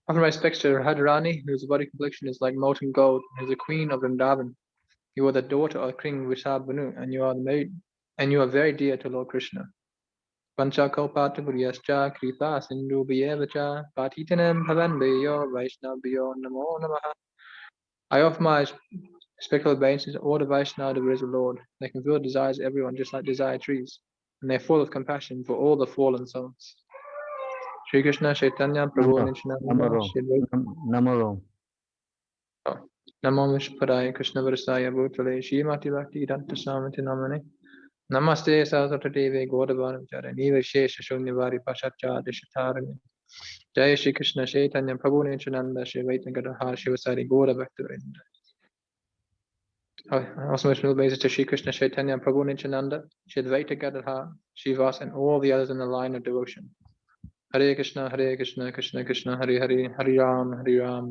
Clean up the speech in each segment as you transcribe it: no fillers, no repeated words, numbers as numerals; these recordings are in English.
Offer my respects to Radharani, whose body complexion is like molten gold, and is the queen of Vrindavan. You are the daughter of King Vrishabhanu, and you are very dear to Lord Krishna. Panchakalpatapuryascha kripa sindhubhyevacha patitanam bhavanbeyo vaishnavyo namo namaha. I offer my respectful obeisances to all the Vaishnava devotees of the Lord. They can fulfill desires of everyone just like desire trees, and they are full of compassion for all the fallen souls. Shri Krishna Chaitanya Prabhu Nityananda Shri Namaro. Namo Vishpadaya Krishna Varasaya Bhutale Shrimati Bhakti Danta Samati Namane Namaste Saraswati Gaudavanam Chara Niva Shesha Shunyavari Pashacha Dishatarani Jai Shri Krishna Chaitanya Prabhu Nityananda Shri Vaitangadaha Shivasari Gauda Bhaktivinoda. Also mentioned basis to Shri Krishna Chaitanya Prabhu Nityananda Shri Advaita Gadadhar Shivas and all the others in the line of devotion. Hare Krishna Krishna Krishna Hare Hare Hare Ram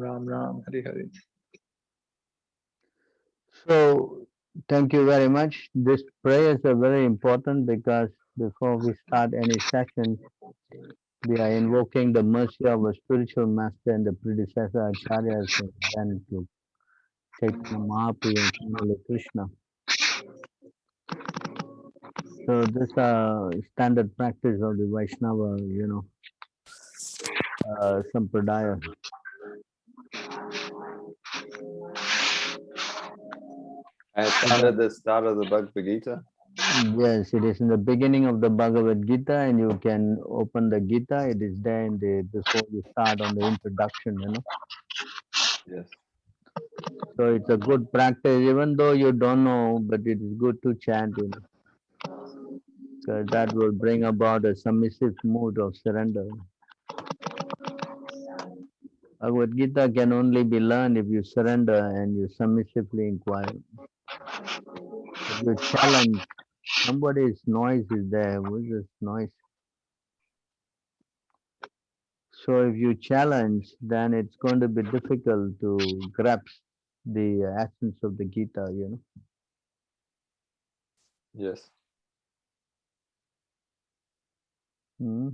Ram Ram Hare Hare. So, thank you very much. These prayers are very important because before we start any session, we are invoking the mercy of our spiritual master and the predecessor acharyas, and then to Chaitanya Mahaprabhu and finally Krishna. So this standard practice of the Vaishnava, Sampradaya. And it's found at the start of the Bhagavad Gita. Yes, it is in the beginning of the Bhagavad Gita, and you can open the Gita. It is there in the before you start on the introduction. Yes. So it's a good practice, even though you don't know, but it is good to chant. So that will bring about a submissive mood of surrender. Bhagavad Gita can only be learned if you surrender and you submissively inquire. If you challenge, somebody's noise is there. What is this noise? So if you challenge, then it's going to be difficult to grasp the essence of the Gita. Yes. Hmm.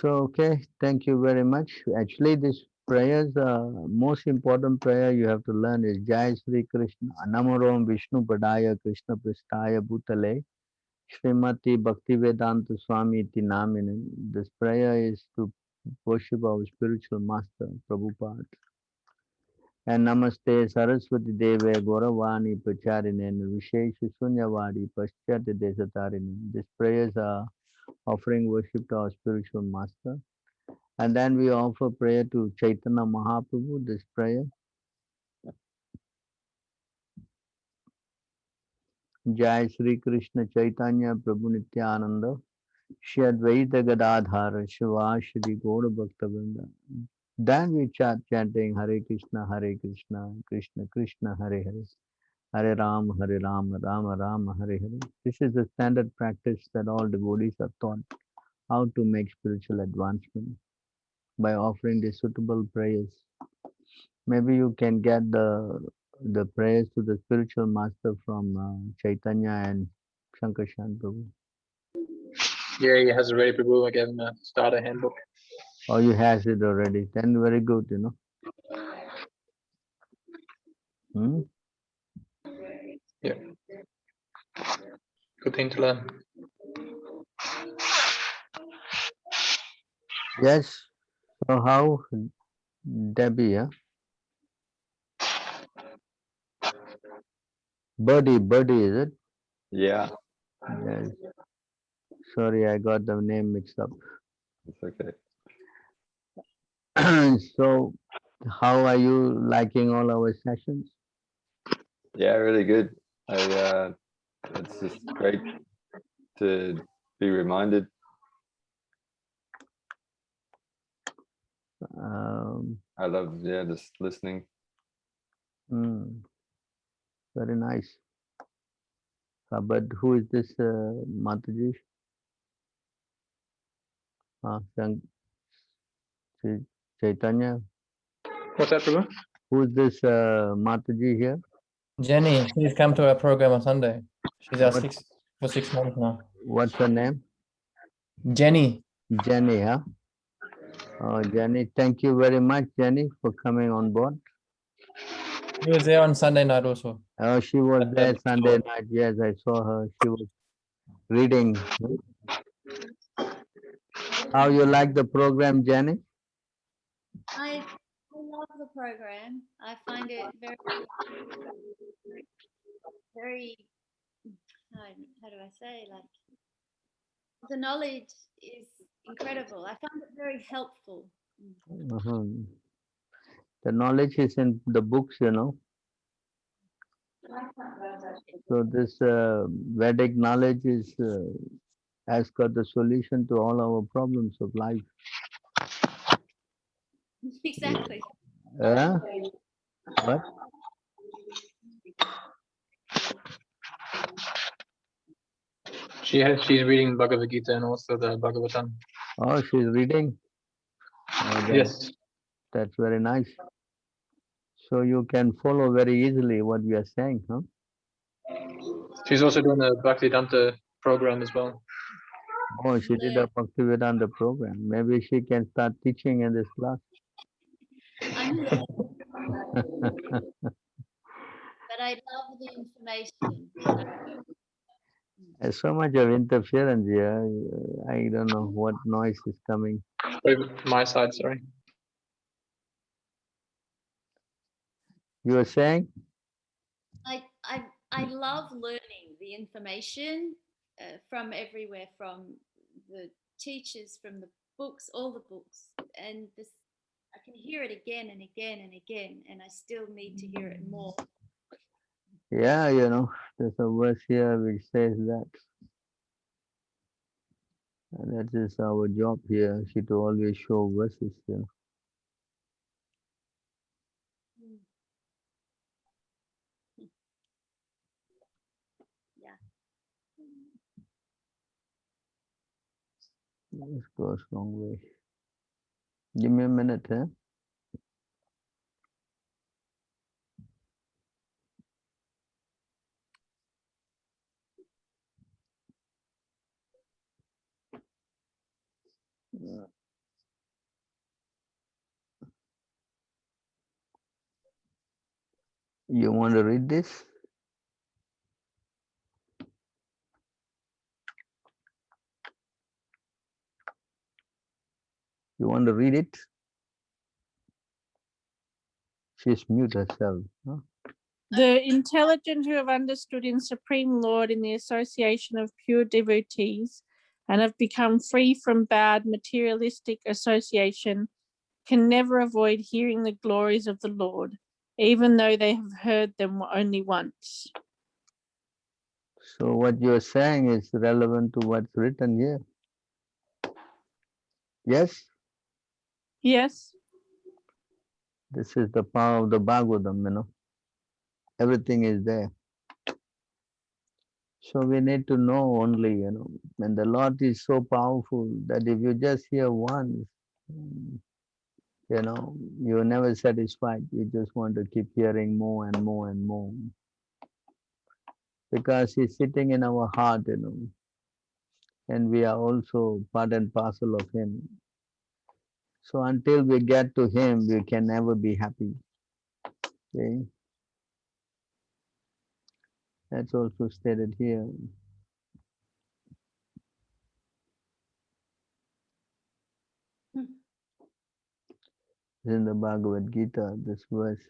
So, okay, thank you very much. Actually, this prayers, most important prayer you have to learn is Jai Sri Krishna, Namarom Vishnu Padaya Krishna Pristaya Bhutale, Srimati Bhaktivedanta Swami Iti Namine. This prayer is to worship our spiritual master, Prabhupada. And Namaste Saraswati Deve Gauravani Pacharine Vishesha Sunyavadi Paschati Desatarine. These prayers are offering worship to our spiritual master. And then we offer prayer to Chaitanya Mahaprabhu, this prayer. Jai Sri Krishna Chaitanya Prabhu Nityananda Shri Advaita Gadadhara Shiva Shri Gaura Bhakta Vrinda. Then we start chanting Hare Krishna, Krishna Krishna, Hare Hare, Hare Rama, Rama Rama, Hare Hare. This is the standard practice that all devotees are taught how to make spiritual advancement by offering the suitable prayers. Maybe you can get the prayers to the spiritual master from Chaitanya and Shankarshan Prabhu. Yeah, he has already, Prabhu. I gave him a starter handbook. Oh, you has it already. Then very good. Hmm? Yeah. Good thing to learn. Yes. So how Debbie, huh? Birdie, is it? Yeah. Yes. Sorry, I got the name mixed up. It's okay. So, how are you liking all our sessions? Yeah, really good. It's just great to be reminded. I love, just listening. Very nice. But who is this Mataji? Chaitanya. What's that, Prabhu? Who is this Mataji here? Jenny, please come to our program on Sunday. She's our What- for 6 months now. What's her name? Jenny. Jenny, huh? Oh, Jenny, thank you very much, Jenny, for coming on board. She was there on Sunday night also. Oh, she was At the there bookstore. Sunday night. Yes, I saw her. She was reading. How you like the program, Jenny? I love the program. I find it very, how do I say, like, the knowledge is incredible. I found it very helpful. Mhm. The knowledge is in the books, you know. So this Vedic knowledge is has got the solution to all our problems of life. Exactly. What? She's reading Bhagavad Gita and also the Bhagavatam. Oh, she's reading. Oh, Yes. that's very nice. So you can follow very easily what we are saying, huh? She's also doing the Bhaktivedanta program as well. Oh, she did a Bhaktivedanta program. Maybe she can start teaching in this class. I'm learning, but I love the information. There's so much of interference here. I don't know what noise is coming. My side, sorry. You were saying? I love learning the information from everywhere, from the teachers, from the books, all the books, and this I can hear it again and again and again, and I still need to hear it more. Yeah, you know, there's a verse here which says that. And that is our job here, she to always show verses here. Yeah. This goes wrong way. Give me a minute, huh? You want to read this? You want to read it? She's mute herself. Huh? The intelligent who have understood in Supreme Lord in the association of pure devotees and have become free from bad materialistic association can never avoid hearing the glories of the Lord, even though they have heard them only once. So what you're saying is relevant to what's written here. Yes? Yes? This is the power of the Bhagavatam, you know. Everything is there. So we need to know only, you know, and the Lord is so powerful that if you just hear once, you know, you're never satisfied. You just want to keep hearing more and more and more. Because He's sitting in our heart, you know, and we are also part and parcel of Him. So until we get to Him, we can never be happy. See? That's also stated here. In the Bhagavad Gita, this verse.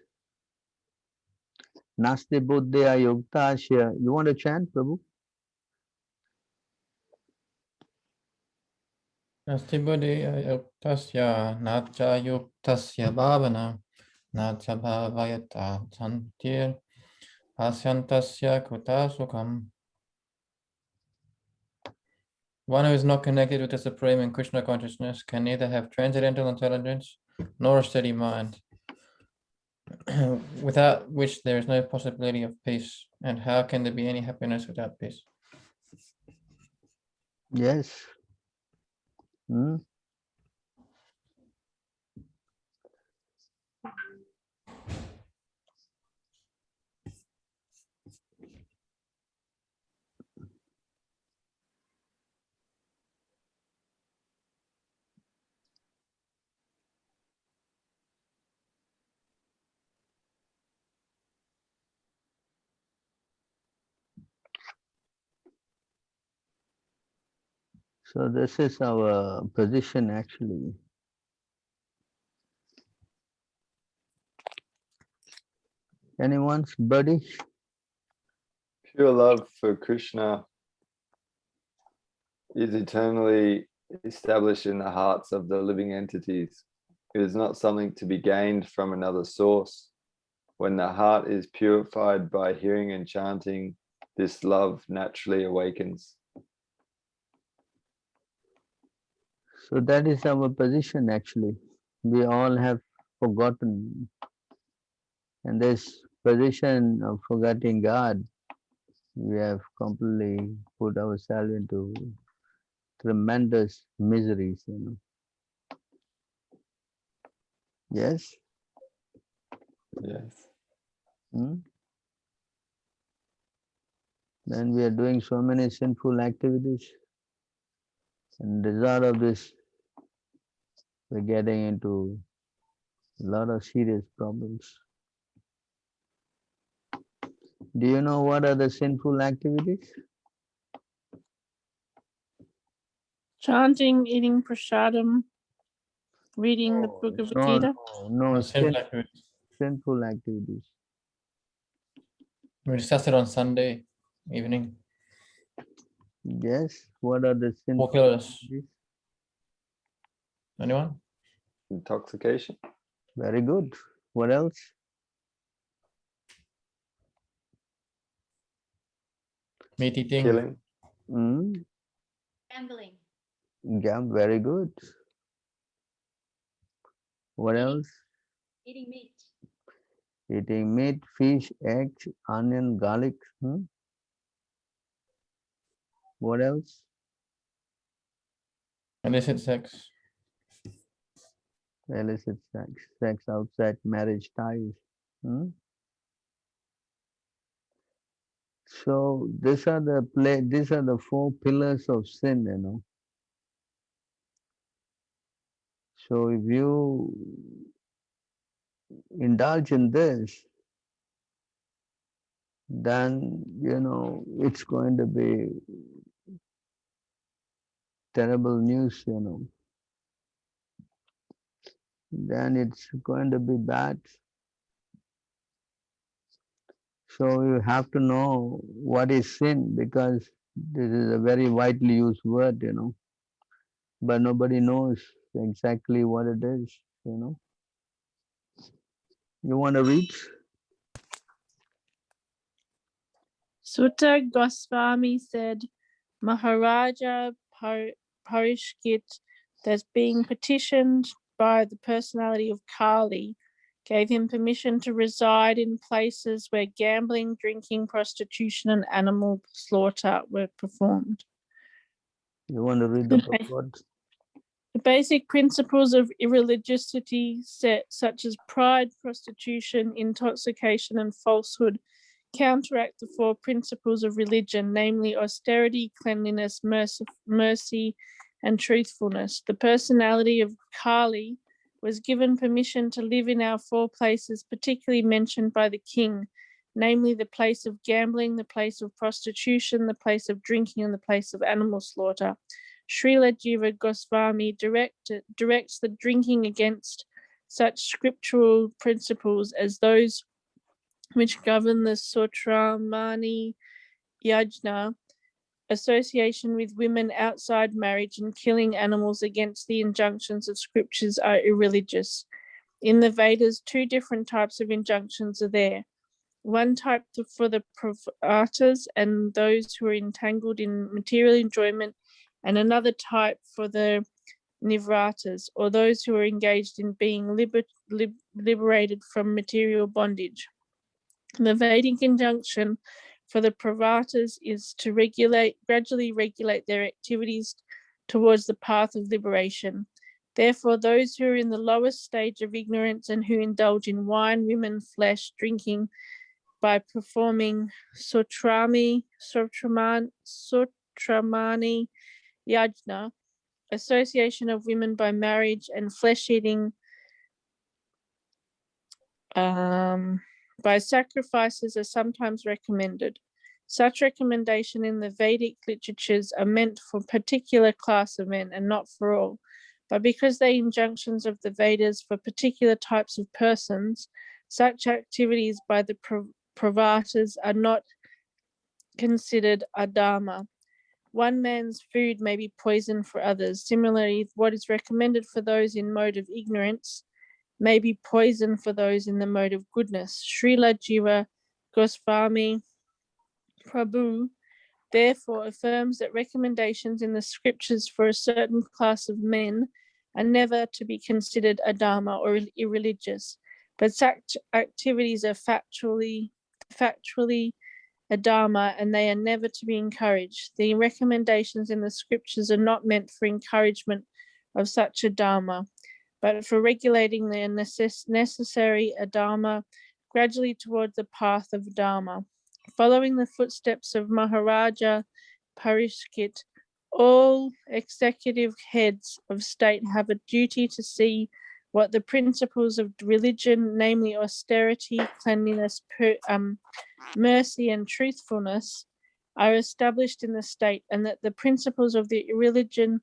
Nasti buddhya yuktasya. You want to chant, Prabhu? Nasti buddhi yuktasya nacha yuktasya bhavana nacha bhavayata santir asyantasya kuta sukham. One who is not connected with the Supreme in Krishna consciousness can neither have transcendental intelligence nor a steady mind, without which there is no possibility of peace. And how can there be any happiness without peace? Yes. Hmm? So this is our position actually. Anyone's buddy? Pure love for Krishna is eternally established in the hearts of the living entities. It is not something to be gained from another source. When the heart is purified by hearing and chanting, this love naturally awakens. So that is our position actually. We all have forgotten. And this position of forgetting God, we have completely put ourselves into tremendous miseries, you know. Yes? Yes. Hmm? Then we are doing so many sinful activities. And the result of this, we're getting into a lot of serious problems. Do you know what are the sinful activities? Chanting, eating prasadam, reading the book of the Gita. No, Sinful activities. sinful activities. We discussed it on Sunday evening. Yes, what are the sinful Killers. activities? Anyone? Intoxication. Very good. What else? Meat eating. Killing. Gambling. Yeah, very good. What else? Eating meat. Eating meat, fish, eggs, onion, garlic. What else? Illicit sex. Illicit sex, sex outside marriage ties. So these are the four pillars of sin, you know. So if you indulge in this, then you know it's going to be terrible news, you know. Then it's going to be bad. So you have to know what is sin, because this is a very widely used word, you know. But nobody knows exactly what it is, you know. You want to read? Sutta Goswami said, Maharaja Parishkit, that being petitioned by the personality of Kali, gave him permission to reside in places where gambling, drinking, prostitution, and animal slaughter were performed. You want to read the purport? The basic principles of irreligiosity, such as pride, prostitution, intoxication, and falsehood, counteract the four principles of religion, namely austerity, cleanliness, mercy, and truthfulness. The personality of Kali was given permission to live in our four places, particularly mentioned by the king, namely the place of gambling, the place of prostitution, the place of drinking, and the place of animal slaughter. Srila Jiva Goswami directs the drinking against such scriptural principles as those which govern the Sotramani Yajna, association with women outside marriage, and killing animals against the injunctions of scriptures are irreligious. In the Vedas, two different types of injunctions are there. One type for the pravatas and those who are entangled in material enjoyment, and another type for the nivratas, or those who are engaged in being liberated from material bondage. The Vedic injunction for the pravatas is to gradually regulate their activities towards the path of liberation. Therefore, those who are in the lowest stage of ignorance and who indulge in wine, women, flesh, drinking, by performing Sotramani Yajna, association of women by marriage, and flesh eating by sacrifices are sometimes recommended. Such recommendation in the Vedic literatures are meant for a particular class of men and not for all. But because the injunctions of the Vedas for particular types of persons, such activities by the Pravatas are not considered adharma. One man's food may be poison for others. Similarly, what is recommended for those in mode of ignorance may be poison for those in the mode of goodness. Srila Jiva Goswami Prabhu therefore affirms that recommendations in the scriptures for a certain class of men are never to be considered adharma or irreligious, but such activities are factually adharma and they are never to be encouraged. The recommendations in the scriptures are not meant for encouragement of such adharma, but for regulating the necessary adharma gradually toward the path of dharma. Following the footsteps of Maharaja Parikshit, all executive heads of state have a duty to see what the principles of religion, namely austerity, cleanliness, mercy, and truthfulness, are established in the state, and that the principles of the religion,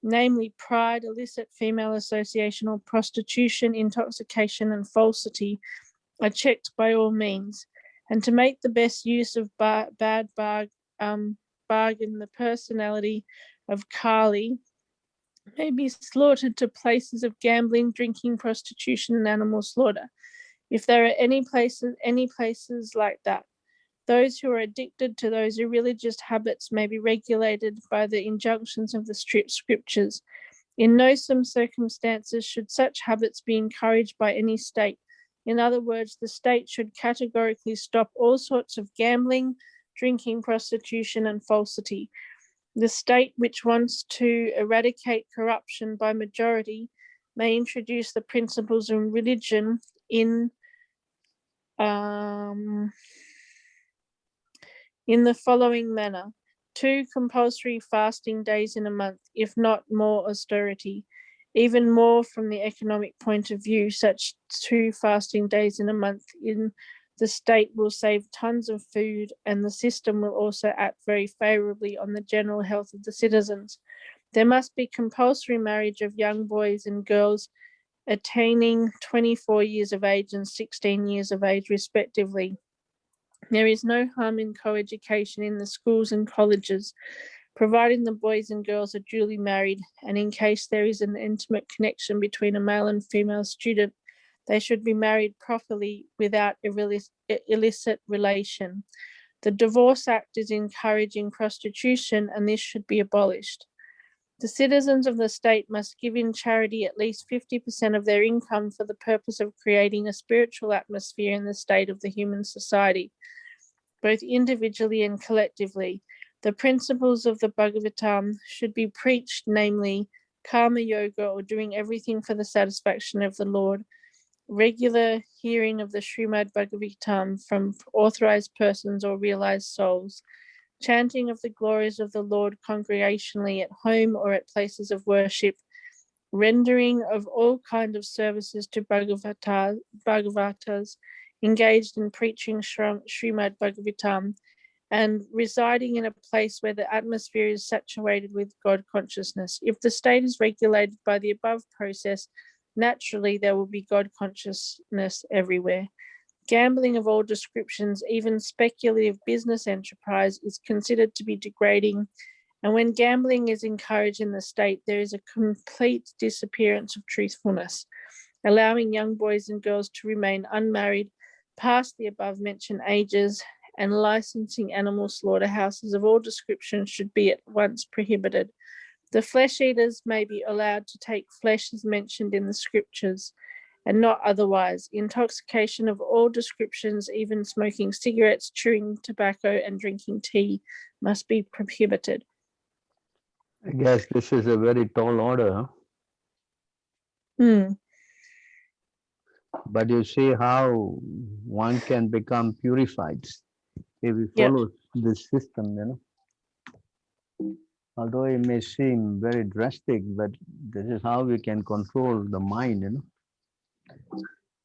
namely pride, illicit female association or prostitution, intoxication, and falsity, are checked by all means. And to make the best use of bad bargain, the personality of Kali may be slaughtered to places of gambling, drinking, prostitution, and animal slaughter. If there are any places like that, those who are addicted to those irreligious habits may be regulated by the injunctions of the scriptures. In no circumstances should such habits be encouraged by any state. In other words, the state should categorically stop all sorts of gambling, drinking, prostitution, and falsity. The state which wants to eradicate corruption by majority may introduce the principles of religion in the following manner: 2 compulsory fasting days in a month, if not more austerity. Even more from the economic point of view, such 2 fasting days in a month in the state will save tons of food, and the system will also act very favorably on the general health of the citizens. There must be compulsory marriage of young boys and girls attaining 24 years of age and 16 years of age, respectively. There is no harm in co-education in the schools and colleges, providing the boys and girls are duly married, and in case there is an intimate connection between a male and female student, they should be married properly without illicit relation. The Divorce Act is encouraging prostitution, and this should be abolished. The citizens of the state must give in charity at least 50% of their income for the purpose of creating a spiritual atmosphere in the state of the human society, both individually and collectively. The principles of the Bhagavatam should be preached, namely karma yoga, or doing everything for the satisfaction of the Lord, regular hearing of the Srimad Bhagavatam from authorized persons or realized souls, chanting of the glories of the Lord congregationally at home or at places of worship, rendering of all kinds of services to Bhagavatas engaged in preaching Srimad Bhagavatam, and residing in a place where the atmosphere is saturated with God consciousness. If the state is regulated by the above process, naturally there will be God consciousness everywhere. Gambling of all descriptions, even speculative business enterprise, is considered to be degrading, and when gambling is encouraged in the state, there is a complete disappearance of truthfulness. Allowing young boys and girls to remain unmarried past the above mentioned ages and licensing animal slaughterhouses of all descriptions should be at once prohibited. The flesh eaters may be allowed to take flesh as mentioned in the scriptures, and not otherwise. Intoxication of all descriptions, even smoking cigarettes, chewing tobacco, and drinking tea, must be prohibited. I guess this is a very tall order, Hmm. but you see how one can become purified if we Yep. follow this system, you know. Although it may seem very drastic, but this is how we can control the mind, you know.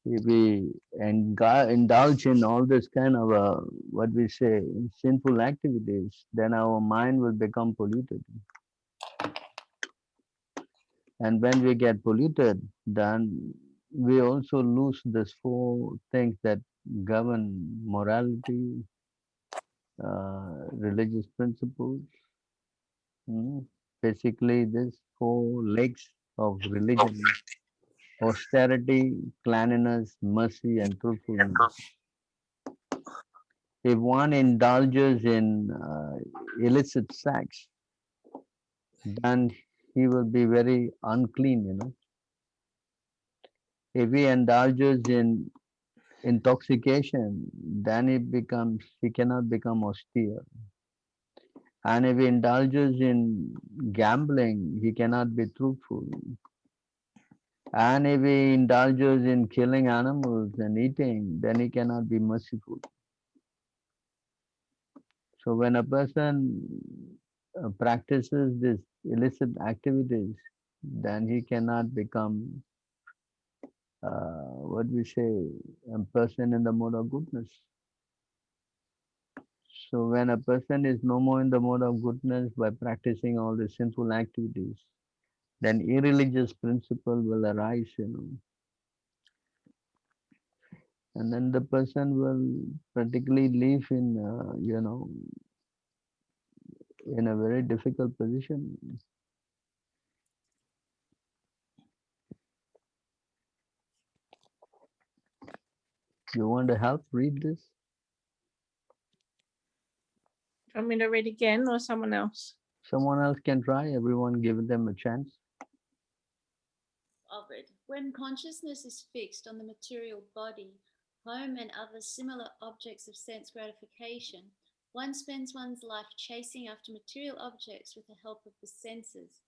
If we indulge in all this kind of what we say sinful activities, then our mind will become polluted. And when we get polluted, then we also lose these four things that govern morality, religious principles. mm, Basically, these four legs of religion: austerity, cleanliness, mercy, and truthfulness. If one indulges in illicit sex, then he will be very unclean. If he indulges in intoxication, then he cannot become austere. And if he indulges in gambling, he cannot be truthful. And if he indulges in killing animals and eating, then he cannot be merciful. So when a person practices these illicit activities, then he cannot become what we say, a person in the mode of goodness. So when a person is no more in the mode of goodness by practicing all the sinful activities, then irreligious principle will arise. And then the person will practically live in a very difficult position. You want to help read this? Want me to read again or someone else? Someone else can try. Everyone give them a chance. Of it. When consciousness is fixed on the material body, home, and other similar objects of sense gratification, one spends one's life chasing after material objects with the help of the senses.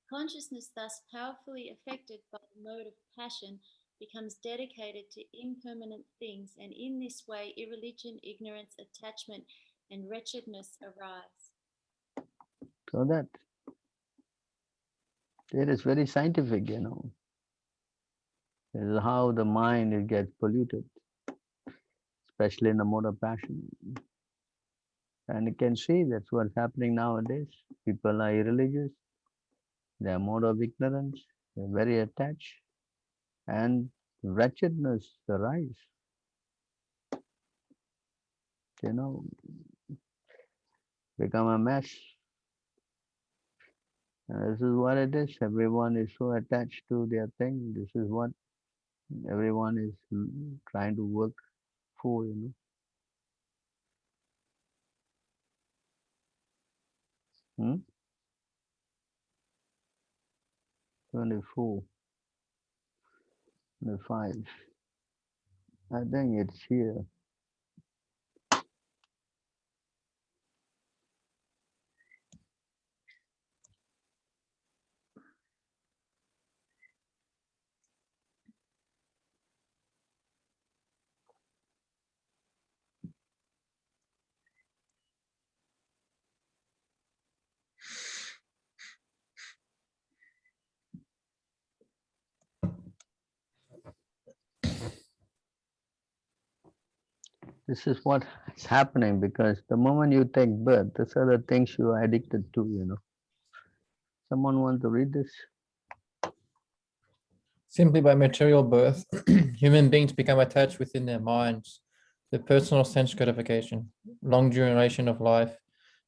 Consciousness, thus powerfully affected by the mode of passion, becomes dedicated to impermanent things, and in this way, irreligion, ignorance, attachment, and wretchedness arise. So that it is very scientific. This is how the mind it gets polluted, especially in the mode of passion. And you can see that's what's happening nowadays. People are irreligious, they are mode of ignorance, they're very attached, and wretchedness arise. You know, become a mess. And this is what it is. Everyone is so attached to their thing. This is what everyone is trying to work for. 24, 25. I think it's here. This is what is happening because the moment you take birth, these are the things you are addicted to. Someone wants to read this? Simply by material birth, human beings become attached within their minds to personal sense gratification, long duration of life,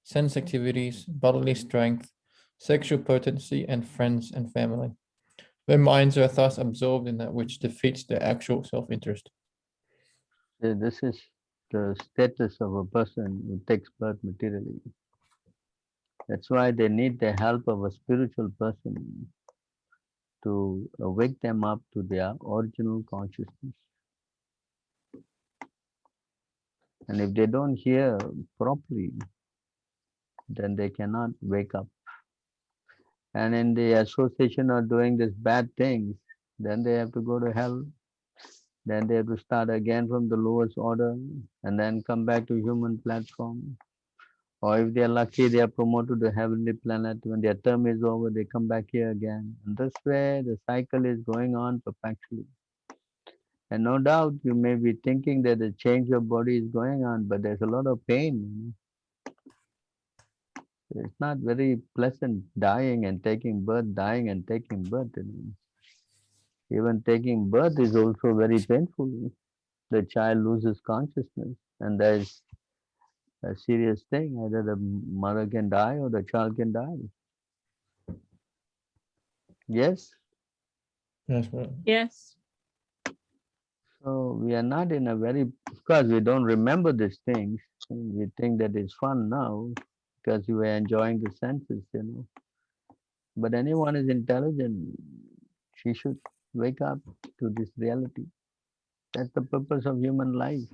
sense activities, bodily strength, sexual potency, and friends and family. Their minds are thus absorbed in that which defeats their actual self-interest. This is the status of a person who takes birth materially. That's why they need the help of a spiritual person to wake them up to their original consciousness. And if they don't hear properly, then they cannot wake up. And in the association of doing these bad things, then they have to go to hell. Then they have to start again from the lowest order and then come back to human platform. Or if they are lucky, they are promoted to heavenly planet. When their term is over, they come back here again. And this way, the cycle is going on perpetually. And no doubt you may be thinking that the change of body is going on, but there's a lot of pain. It's not very pleasant dying and taking birth, dying and taking birth. Even taking birth is also very painful. The child loses consciousness, and there's a serious thing. Either the mother can die or the child can die. Yes? Yes, Prabhu. Yes. So we are not in a very, of course, we don't remember these things. And we think that it's fun now because we are enjoying the senses. But anyone is intelligent, she should wake up to this reality. That's the purpose of human life.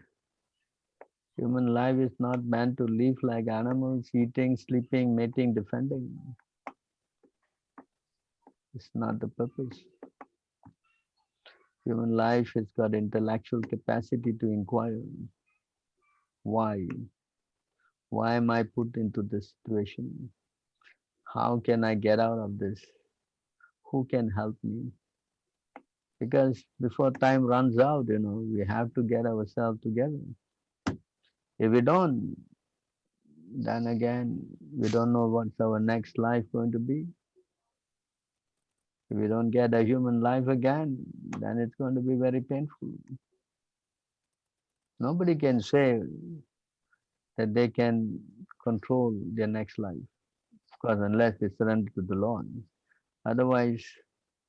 Human life is not meant to live like animals, eating, sleeping, mating, defending. It's not the purpose. Human life has got intellectual capacity to inquire. Why? Why am I put into this situation? How can I get out of this? Who can help me? Because before time runs out, we have to get ourselves together. If we don't, then again, we don't know what's our next life going to be. If we don't get a human life again, then it's going to be very painful. Nobody can say that they can control their next life, of course, unless they surrender to the Lord. Otherwise,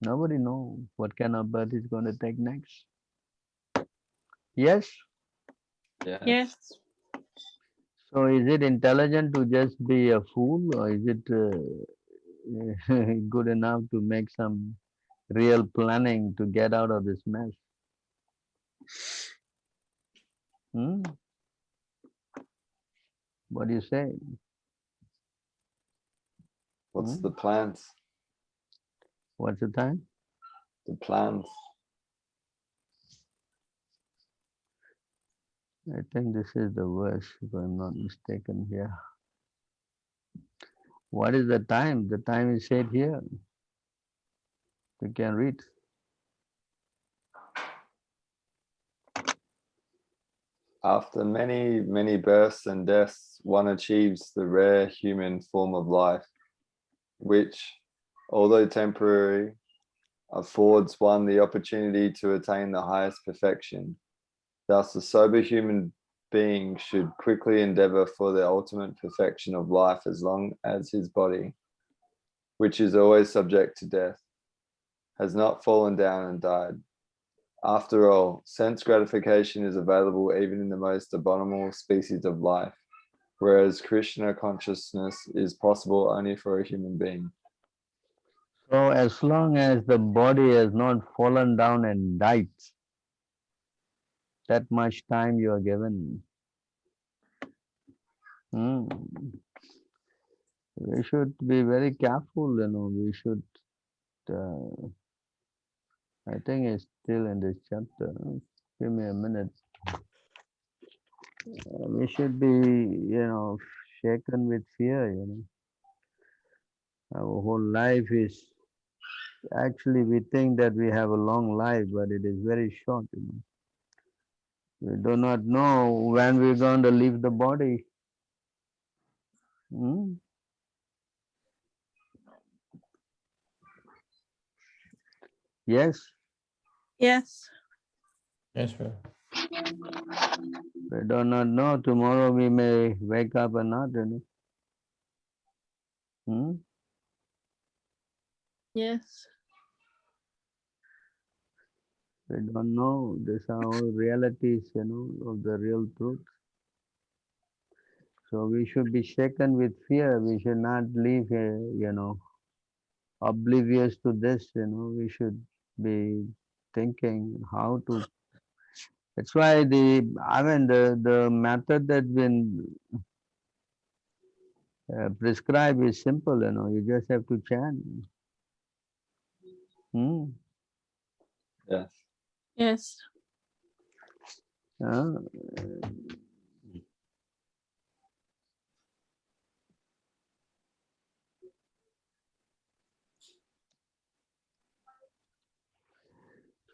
nobody knows what kind of birth is going to take next. Yes? Yes. So is it intelligent to just be a fool, or is it good enough to make some real planning to get out of this mess? Hmm? What do you say? What's the plans? What's the time? The plans. I think this is the verse, if I'm not mistaken here. What is the time? The time is said here. You can read. After many, many births and deaths, one achieves the rare human form of life, which, although temporary, affords one the opportunity to attain the highest perfection. Thus, a sober human being should quickly endeavor for the ultimate perfection of life as long as his body, which is always subject to death, has not fallen down and died. After all, sense gratification is available even in the most abominable species of life, whereas Krishna consciousness is possible only for a human being. So as long as the body has not fallen down and died, that much time you are given. We should be very careful, we should, I think it's still in this chapter. Give me a minute. We should be, shaken with fear, Our whole life is, actually we think that we have a long life, but it is very short, We do not know when we're going to leave the body. Yes, Yes. Yes, Prabhu. we do not know. Tomorrow we may wake up or not, Yes. We don't know. These are all realities, of the real truth. So we should be shaken with fear. We should not live, oblivious to this, We should be thinking how to. That's why the method that's been prescribed is simple, You just have to chant. Yes. Yes.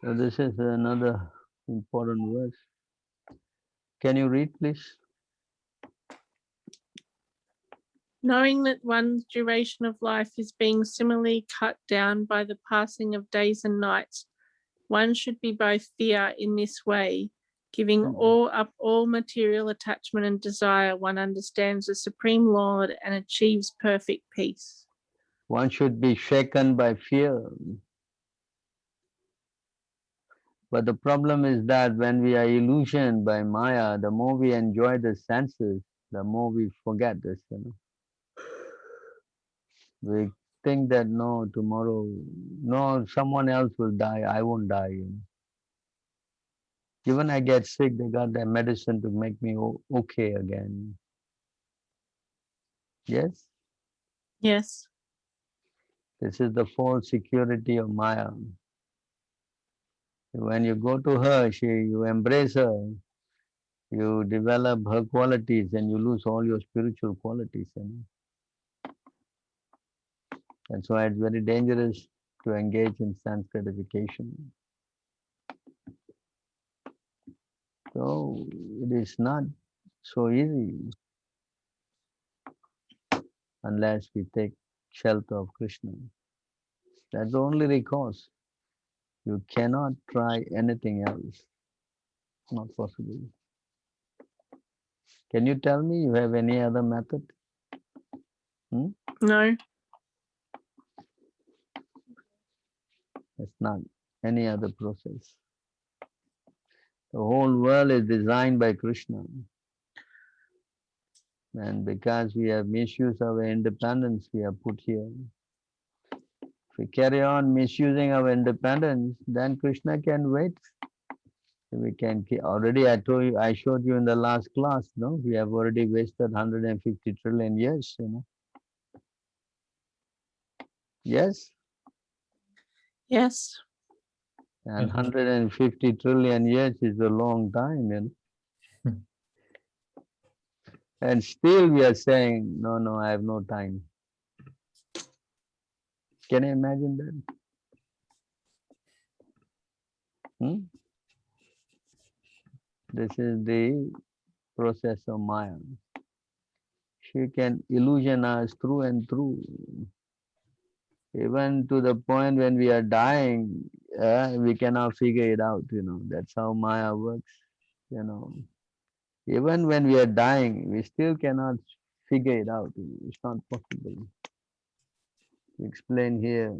So this is another Important verse. Can you read, please? Knowing that one's duration of life is being similarly cut down by the passing of days and nights, one should be both fear in this way, giving all material attachment and desire, one understands the Supreme Lord and achieves perfect peace. One should be shaken by fear. But the problem is that when we are illusioned by Maya, the more we enjoy the senses, the more we forget this, We think that no, tomorrow, no, someone else will die, I won't die. Even I get sick, they got their medicine to make me okay again. Yes? Yes. This is the false security of Maya. When you go to her, you embrace her, you develop her qualities and you lose all your spiritual qualities. That's why it's very dangerous to engage in sense gratification. So it is not so easy unless we take shelter of Krishna. That's the only recourse. You cannot try anything else. Not possible. Can you tell me you have any other method? No. It's not any other process. The whole world is designed by Krishna. And because we have misused our independence, we are put here. If we carry on misusing our independence, then Krishna can wait. We can already. I showed you in the last class. No, we have already wasted 150 trillion years. Yes. Yes. And 150 trillion years is a long time. And still we are saying, no, I have no time. Can you imagine that? This is the process of Maya. She can illusion us through and through. Even to the point when we are dying, we cannot figure it out, That's how Maya works, Even when we are dying, we still cannot figure it out. It's not possible. To explain here.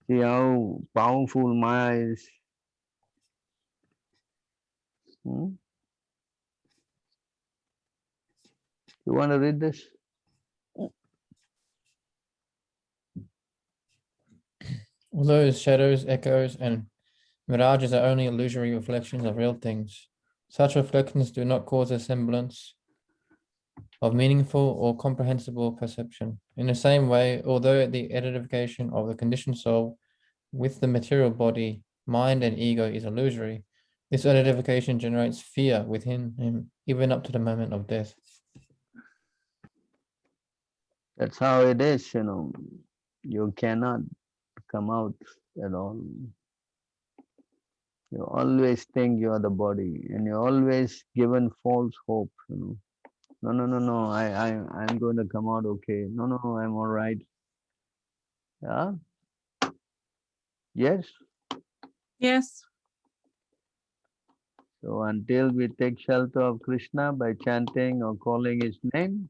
See how powerful Maya is. You want to read this? Although shadows, echoes, and mirages are only illusory reflections of real things, such reflections do not cause a semblance of meaningful or comprehensible perception. In the same way, although the identification of the conditioned soul with the material body, mind, and ego is illusory, this identification generates fear within him, even up to the moment of death. That's how it is, You cannot come out at all. You always think you are the body, and you're always given false hope, No, I'm going to come out okay. No, I'm all right. Yeah? Yes? Yes. So until we take shelter of Krishna by chanting or calling his name,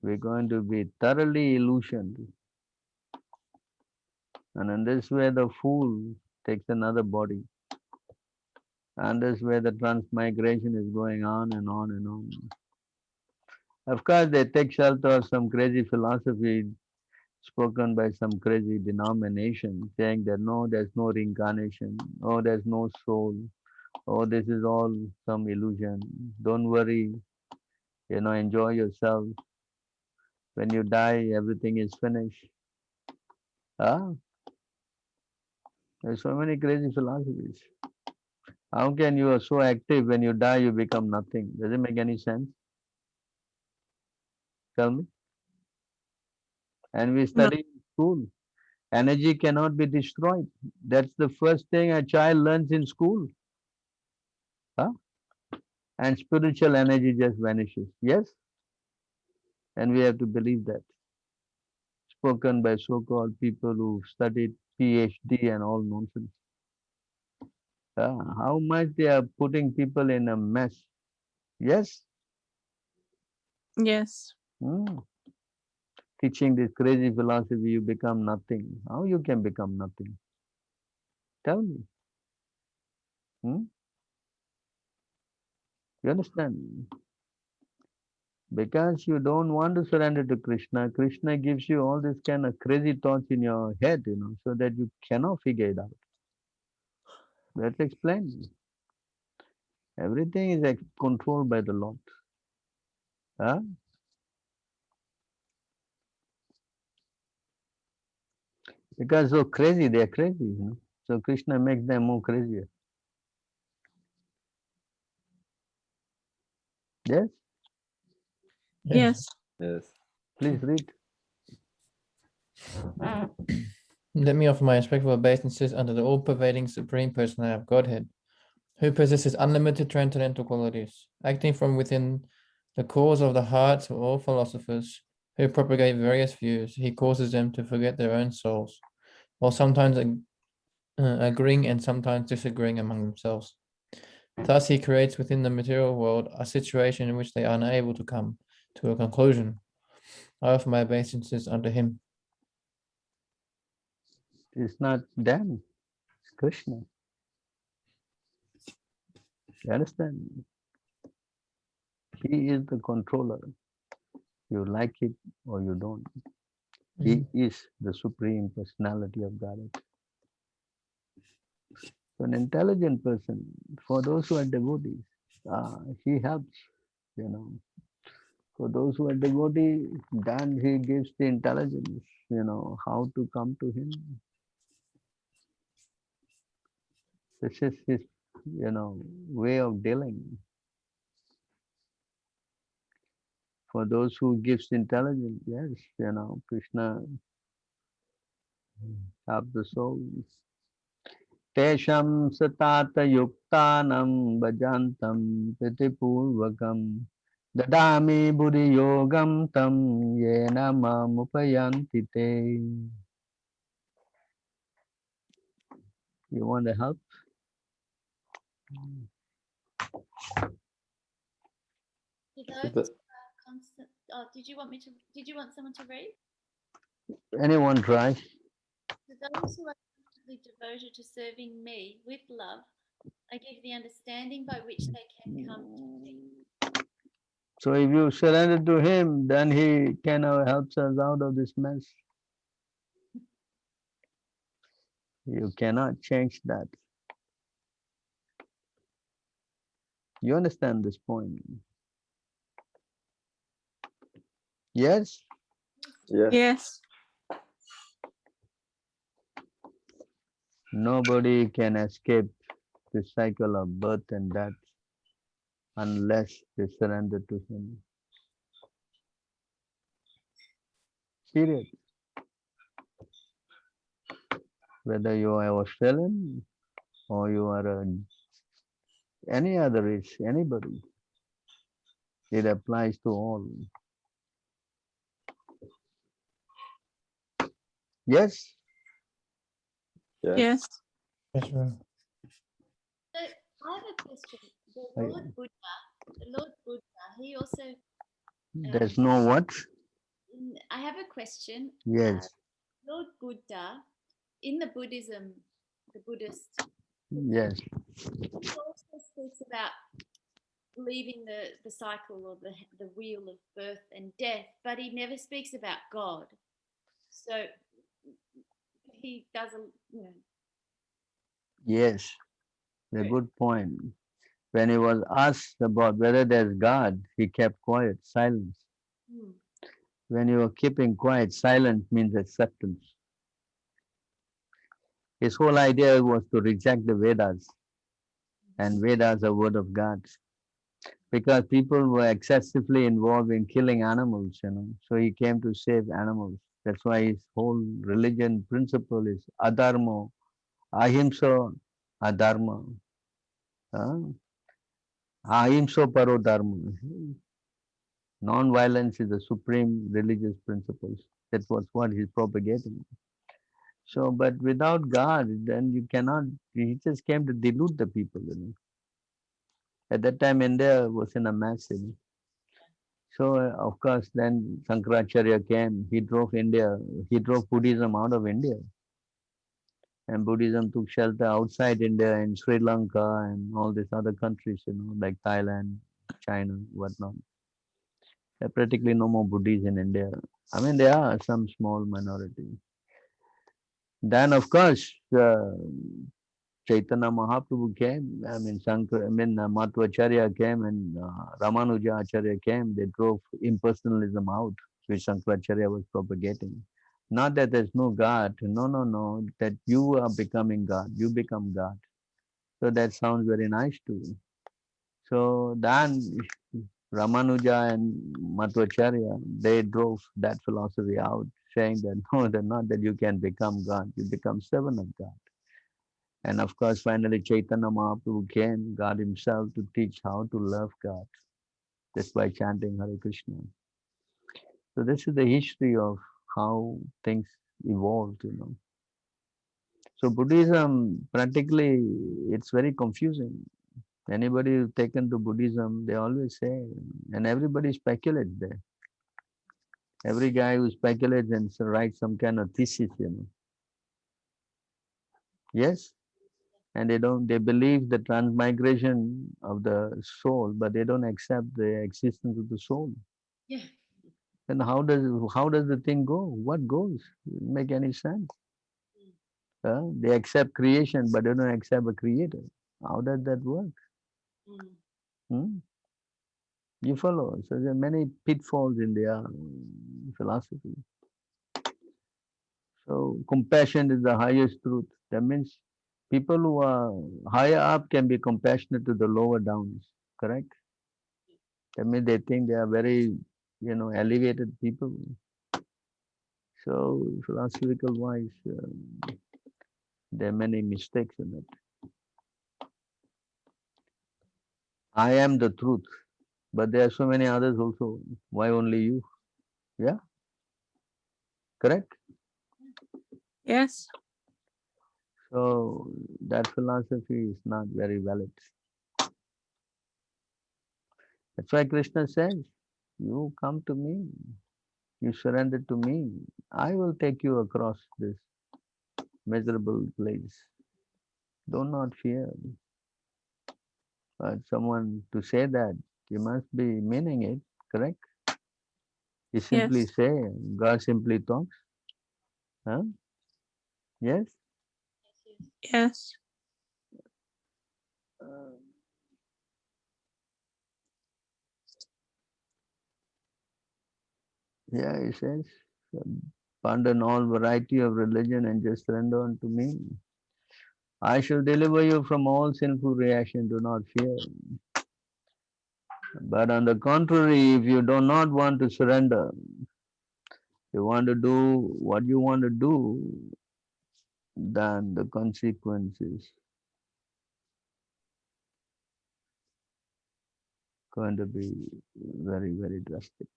we're going to be thoroughly illusioned. And in this way, the fool takes another body. And this way, the transmigration is going on and on and on. Of course, they take shelter of some crazy philosophy spoken by some crazy denomination, saying that no, there's no reincarnation, oh, there's no soul, oh, this is all some illusion. Don't worry, enjoy yourself. When you die, everything is finished. Ah, there's so many crazy philosophies. How can you are so active when you die, you become nothing? Does it make any sense? Tell me. And we study in school. Energy cannot be destroyed. That's the first thing a child learns in school. Huh? And spiritual energy just vanishes. Yes? And we have to believe that. Spoken by so-called people who studied PhD and all nonsense. How much they are putting people in a mess. Yes? Yes. Hmm. Teaching this crazy philosophy, you become nothing. How you can become nothing? Tell me. Hmm? You understand? Because you don't want to surrender to Krishna. Krishna gives you all this kind of crazy thoughts in your head, so that you cannot figure it out. Let's explain. Everything is controlled by the Lord. Huh? Because so crazy, they are crazy. So Krishna makes them more crazier. Yes? Yes. Yes. Please read. Let me offer my respectful obeisances under the all-pervading Supreme Personality of Godhead, who possesses unlimited transcendental qualities, acting from within the cause of the hearts of all philosophers who propagate various views. He causes them to forget their own souls, while sometimes agreeing and sometimes disagreeing among themselves. Thus, he creates within the material world a situation in which they are unable to come to a conclusion. I offer my obeisances unto him. It's not them, it's Krishna. You understand? He is the controller. You like it or you don't. He is the Supreme Personality of Godhead. So an intelligent person, for those who are devotees, he helps. For those who are devotees, then he gives the intelligence, how to come to him. This is his, way of dealing. For those who gives intelligence, yes, Krishna help the souls. Tesham satata yuktanam bhajantam pritipurvakam dadami buddhi yogam tam yena mamupayanti te. You want to help? To those constant. Oh, did you want me to? Did you want someone to read? Anyone try? To those who are constantly devoted to serving me with love, I give the understanding by which they can come to me. So if you surrender to him, then he can help us out of this mess. You cannot change that. You understand this point? Yes? Yes. Yes. Nobody can escape the cycle of birth and death unless they surrender to him. Period. Whether you are Australian or you are any other race, anybody, it applies to all. Yes? Yes. Yes. Yes, sir. So I have a question. The Lord Buddha, he also. There's no what? I have a question. Yes. Lord Buddha, in the Buddhism, the Buddhist, Yes. he also speaks about leaving the cycle or the wheel of birth and death, but he never speaks about God. So he doesn't, Yes. A good point. When he was asked about whether there's God, he kept quiet, silence. When you are keeping quiet, silence means acceptance. His whole idea was to reject the Vedas, and Vedas are word of God. Because people were excessively involved in killing animals, so he came to save animals. That's why his whole religion principle is adharma, ahimsa, adharma. Ahimsa paro dharma. Non-violence is the supreme religious principles. That was what he's propagating. So, but without God, then you cannot, he just came to dilute the people. At that time, India was in a mess. So, of course, then Shankaracharya came, he drove Buddhism out of India. And Buddhism took shelter outside India in Sri Lanka and all these other countries, like Thailand, China, whatnot. There are practically no more Buddhists in India. I mean, there are some small minority. Then, of course, Chaitanya Mahaprabhu came. I mean, Madhvacharya came and Ramanuja Acharya came. They drove impersonalism out, which Shankaracharya was propagating. Not that there's no God. No, no, no. That you are becoming God. You become God. So that sounds very nice too. So then Ramanuja and Madhvacharya, they drove that philosophy out, saying that no, that not that you can become God, you become servant of God. And of course, finally Chaitanya Mahaprabhu came, God himself, to teach how to love God, just by chanting Hare Krishna. So this is the history of how things evolved. So Buddhism, practically, it's very confusing. Anybody who's taken to Buddhism, they always say, and everybody speculates there. Every guy who speculates and writes some kind of thesis. Yes? And they believe the transmigration of the soul, but they don't accept the existence of the soul. Yeah. Then how does the thing go? What goes? Doesn't make any sense. They accept creation, but they don't accept a creator. How does that work? Mm. Hmm? You follow? So there are many pitfalls in their philosophy. So compassion is the highest truth. That means people who are higher up can be compassionate to the lower downs. Correct? That means they think they are very, elevated people. So philosophical wise, there are many mistakes in it. I am the truth, but there are so many others also. Why only you? Yeah, correct? Yes. So that philosophy is not very valid. That's why Krishna says, you come to me, you surrender to me, I will take you across this miserable place. Do not fear. But someone to say that, you must be meaning it, correct? You simply Yes. say, God simply talks. Huh? Yes? Yes. Yeah, he says, abandon all variety of religion and just surrender unto me. I shall deliver you from all sinful reaction, do not fear. But on the contrary, if you do not want to surrender, you want to do what you want to do, then the consequence is going to be very, very drastic.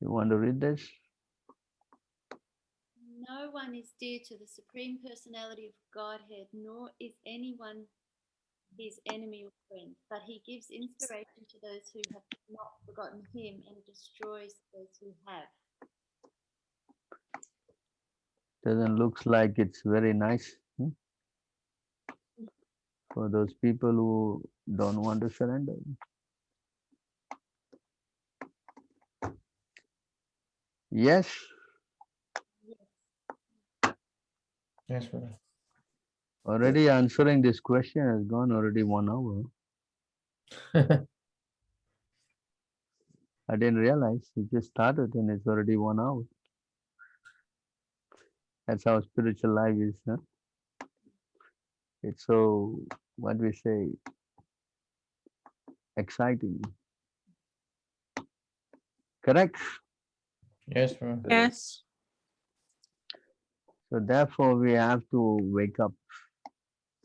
You want to read this? No one is dear to the Supreme Personality of Godhead, nor is anyone his enemy or friend, but he gives inspiration to those who have not forgotten him and destroys those who have. Doesn't look like it's very nice for those people who don't want to surrender. Yes, Yes, brother. already answering this question has gone already 1 hour. I didn't realize it just started and it's already 1 hour. That's how spiritual life is. Huh? It's so, what we say, exciting. Correct? Yes, Prabhu. Yes. So therefore we have to wake up.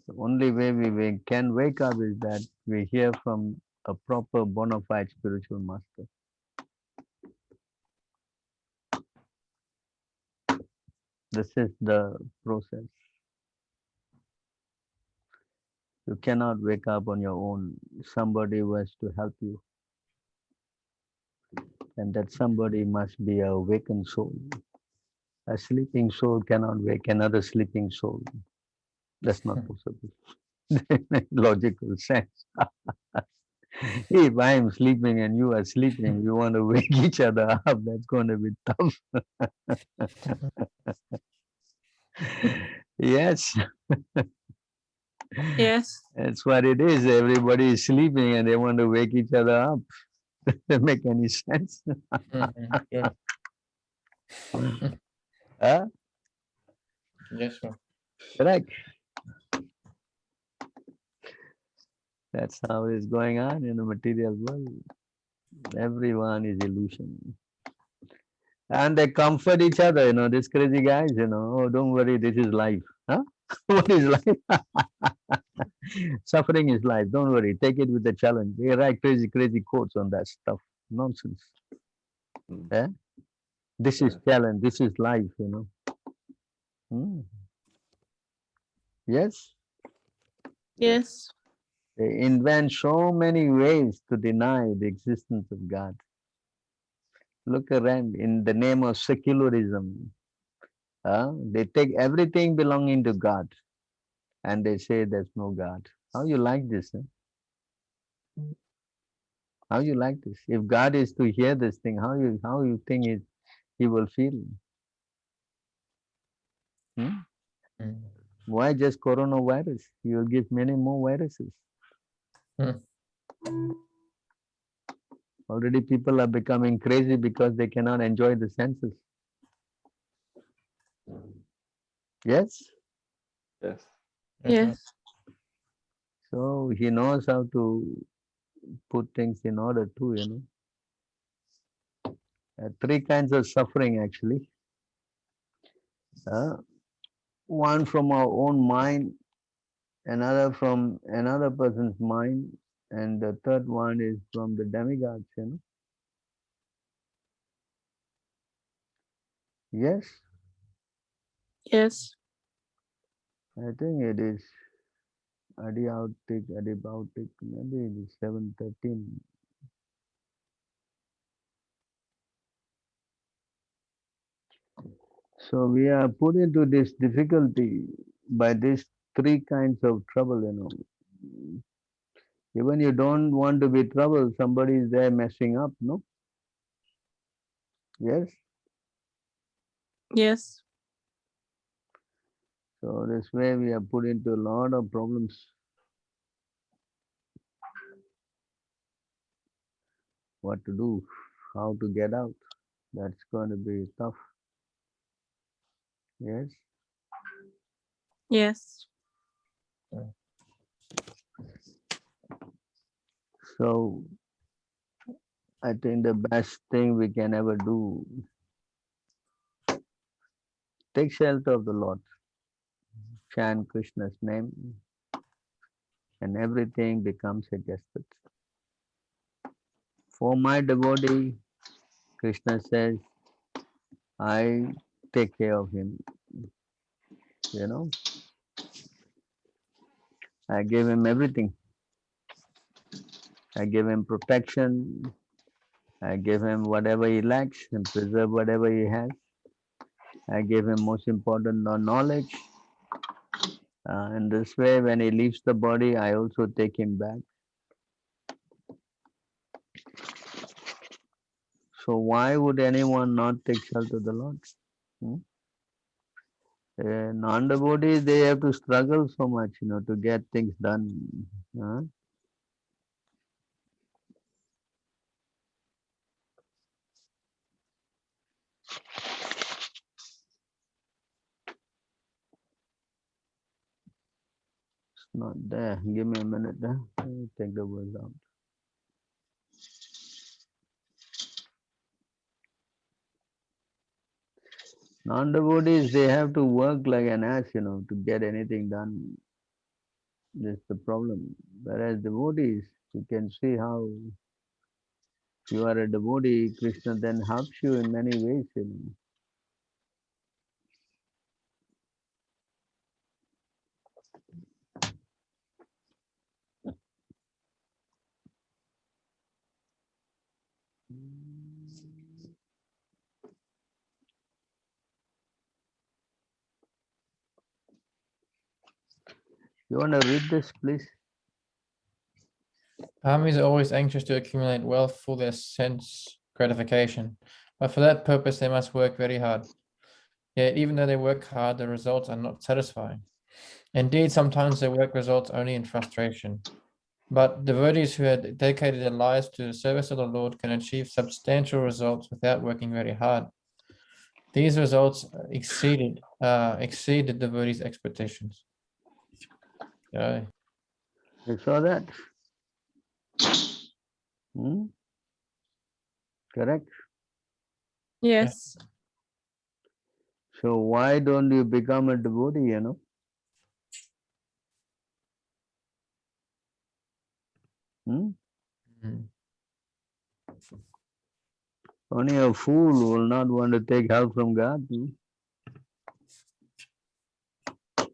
The only way we can wake up is that we hear from a proper bona fide spiritual master. This is the process. You cannot wake up on your own. Somebody who has to help you. And that somebody must be a awakened soul. A sleeping soul cannot wake another sleeping soul. That's not possible. Logical sense. If I am sleeping and you are sleeping, you want to wake each other up, that's going to be tough. Yes, Yes. that's what it is. Everybody is sleeping and they want to wake each other up. Doesn't make any sense. Yeah. Huh? Yes, Prabhu. Correct. That's how it is going on in the material world. Everyone is illusion. And they comfort each other, these crazy guys, oh, don't worry, this is life. Huh? What is life? Suffering is life. Don't worry. Take it with the challenge. They write crazy, crazy quotes on that stuff. Nonsense. Mm. Yeah? This is challenge. This is life, Hmm. Yes? Yes. They invent so many ways to deny the existence of God. Look around in the name of secularism. They take everything belonging to God and they say there's no God. How you like this? How you like this? If God is to hear this thing, how you think he will feel? Hmm? Mm. Why just coronavirus? You will give many more viruses. Mm. Already people are becoming crazy because they cannot enjoy the senses. Yes? Yes. Yes. So he knows how to put things in order too. Three kinds of suffering actually. One from our own mind, another from another person's mind, and the third one is from the demigods. Yes, Yes. I think it is adibautic, maybe it is 713. So we are put into this difficulty by these three kinds of trouble. Even you don't want to be troubled, somebody is there messing up, no? Yes. Yes. So this way we are put into a lot of problems. What to do, how to get out. That's going to be tough. Yes. Yes. So I think the best thing we can ever do, take shelter of the Lord, chant Krishna's name, and everything becomes adjusted. For my devotee, Krishna says, I take care of him. I give him everything. I give him protection. I give him whatever he lacks and preserve whatever he has. I give him most important knowledge. In this way, when he leaves the body, I also take him back. So why would anyone not take shelter of the Lord? Non-devotees, they have to struggle so much, to get things done. It's not there. Give me a minute. Let me take the words out. Non-devotees, they have to work like an ass, to get anything done. That's the problem. Whereas devotees, you can see how you are a devotee, Krishna then helps you in many ways. You want to read this, please? Armies are always anxious to accumulate wealth for their sense gratification, but for that purpose they must work very hard. Yet even though they work hard, the results are not satisfying. Indeed, sometimes their work results only in frustration. But devotees who have dedicated their lives to the service of the Lord can achieve substantial results without working very hard. These results exceed the devotees' expectations. Yeah. You saw that? Correct? Yes. So why don't you become a devotee, Hmm? Mm. Only a fool will not want to take help from God. Of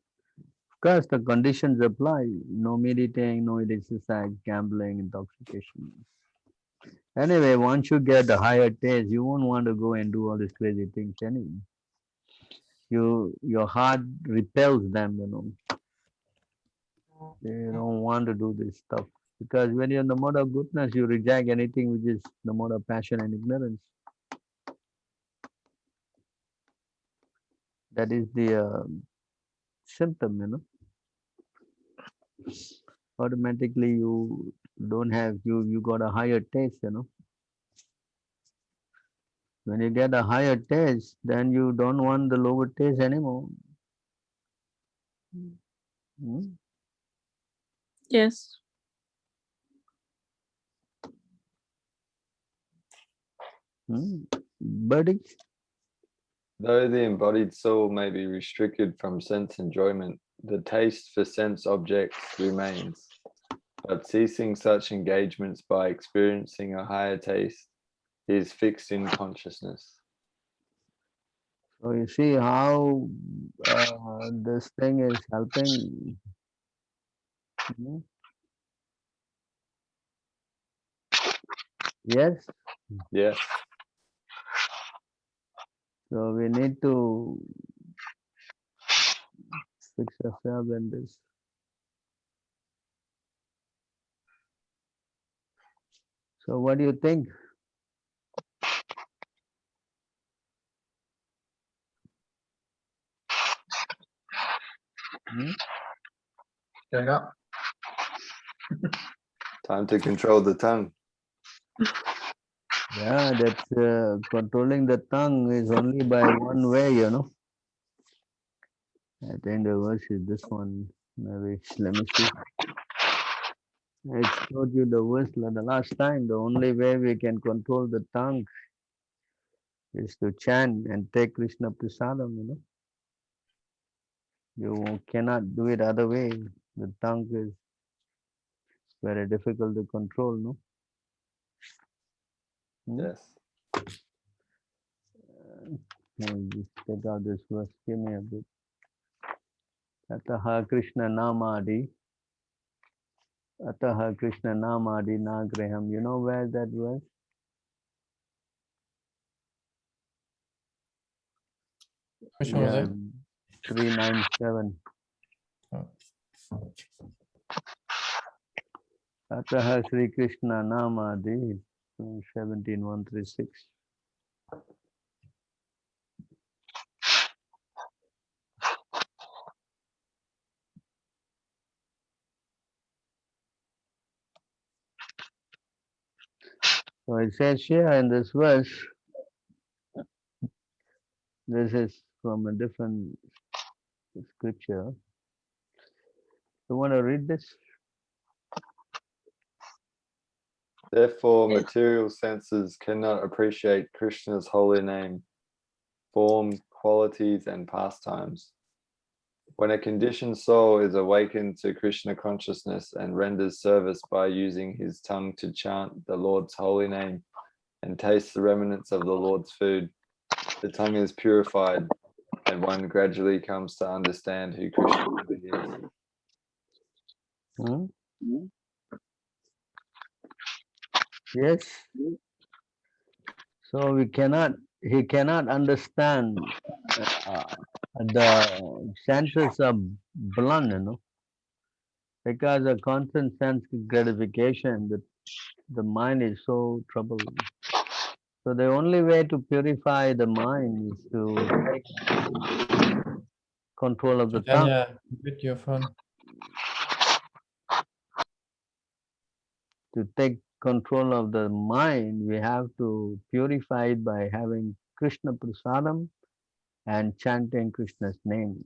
course, the conditions apply. No meditating, no exercise, gambling, intoxication. Anyway, once you get the higher taste, you won't want to go and do all these crazy things anyway. Your heart repels them, They don't want to do this stuff. Because when you're in the mode of goodness, you reject anything which is the mode of passion and ignorance. That is the symptom, Automatically you don't have, you got a higher taste, When you get a higher taste, then you don't want the lower taste anymore. Hmm? Yes. Buddy? Though the embodied soul may be restricted from sense enjoyment, the taste for sense objects remains. But ceasing such engagements by experiencing a higher taste is fixed in consciousness. So you see how this thing is helping. Yes. Yes. So we need to fix ourselves in this. So what do you think? Yeah. Time to control the tongue. Yeah, that's controlling the tongue is only by one way, I think the verse is this one. Maybe let me see. I showed you the verse the last time. The only way we can control the tongue is to chant and take Krishna Prasadam, You cannot do it other way. The tongue is very difficult to control, no? Yes. Just take out this verse. Give me a bit. Ataha Krishna Namadi. Ataha Krishna Namadi Nagraham. You know where that verse? Which one was that? 397. Oh. Ataha Sri Krishna Namadi. 17136. So it says here in this verse, this is from a different scripture. You want to read this? Therefore, material senses cannot appreciate Krishna's holy name. Form, qualities and pastimes. When a conditioned soul is awakened to Krishna consciousness and renders service by using his tongue to chant the Lord's holy name and taste the remnants of the Lord's food, the tongue is purified and one gradually comes to understand who Krishna really is. Hmm? Yes. So he cannot understand the senses are blunt, because of constant sense gratification, the mind is so troubled. So the only way to purify the mind is to take control of the tongue. Tanya, with your phone. To take control of the mind, we have to purify it by having Krishna prasadam and chanting Krishna's name.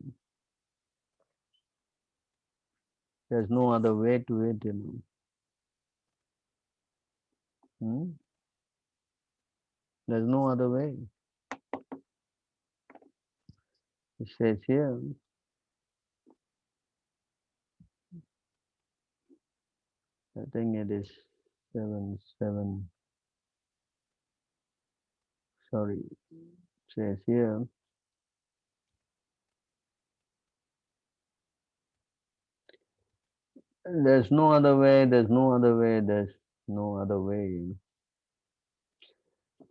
There's no other way to it, There's no other way. It says here, I think it is 7, sorry, it says here, there's no other way, there's no other way, there's no other way.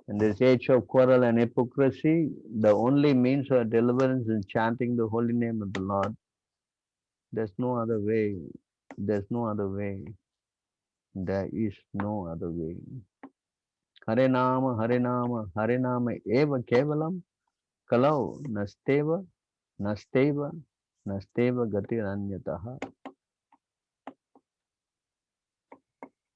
In this age of quarrel and hypocrisy, the only means of deliverance is chanting the holy name of the Lord. There's no other way. There's no other way. There is no other way. Hare Nama, Hare Nama, Hare Nama eva kevalam kalau nasteva gatiranyataha.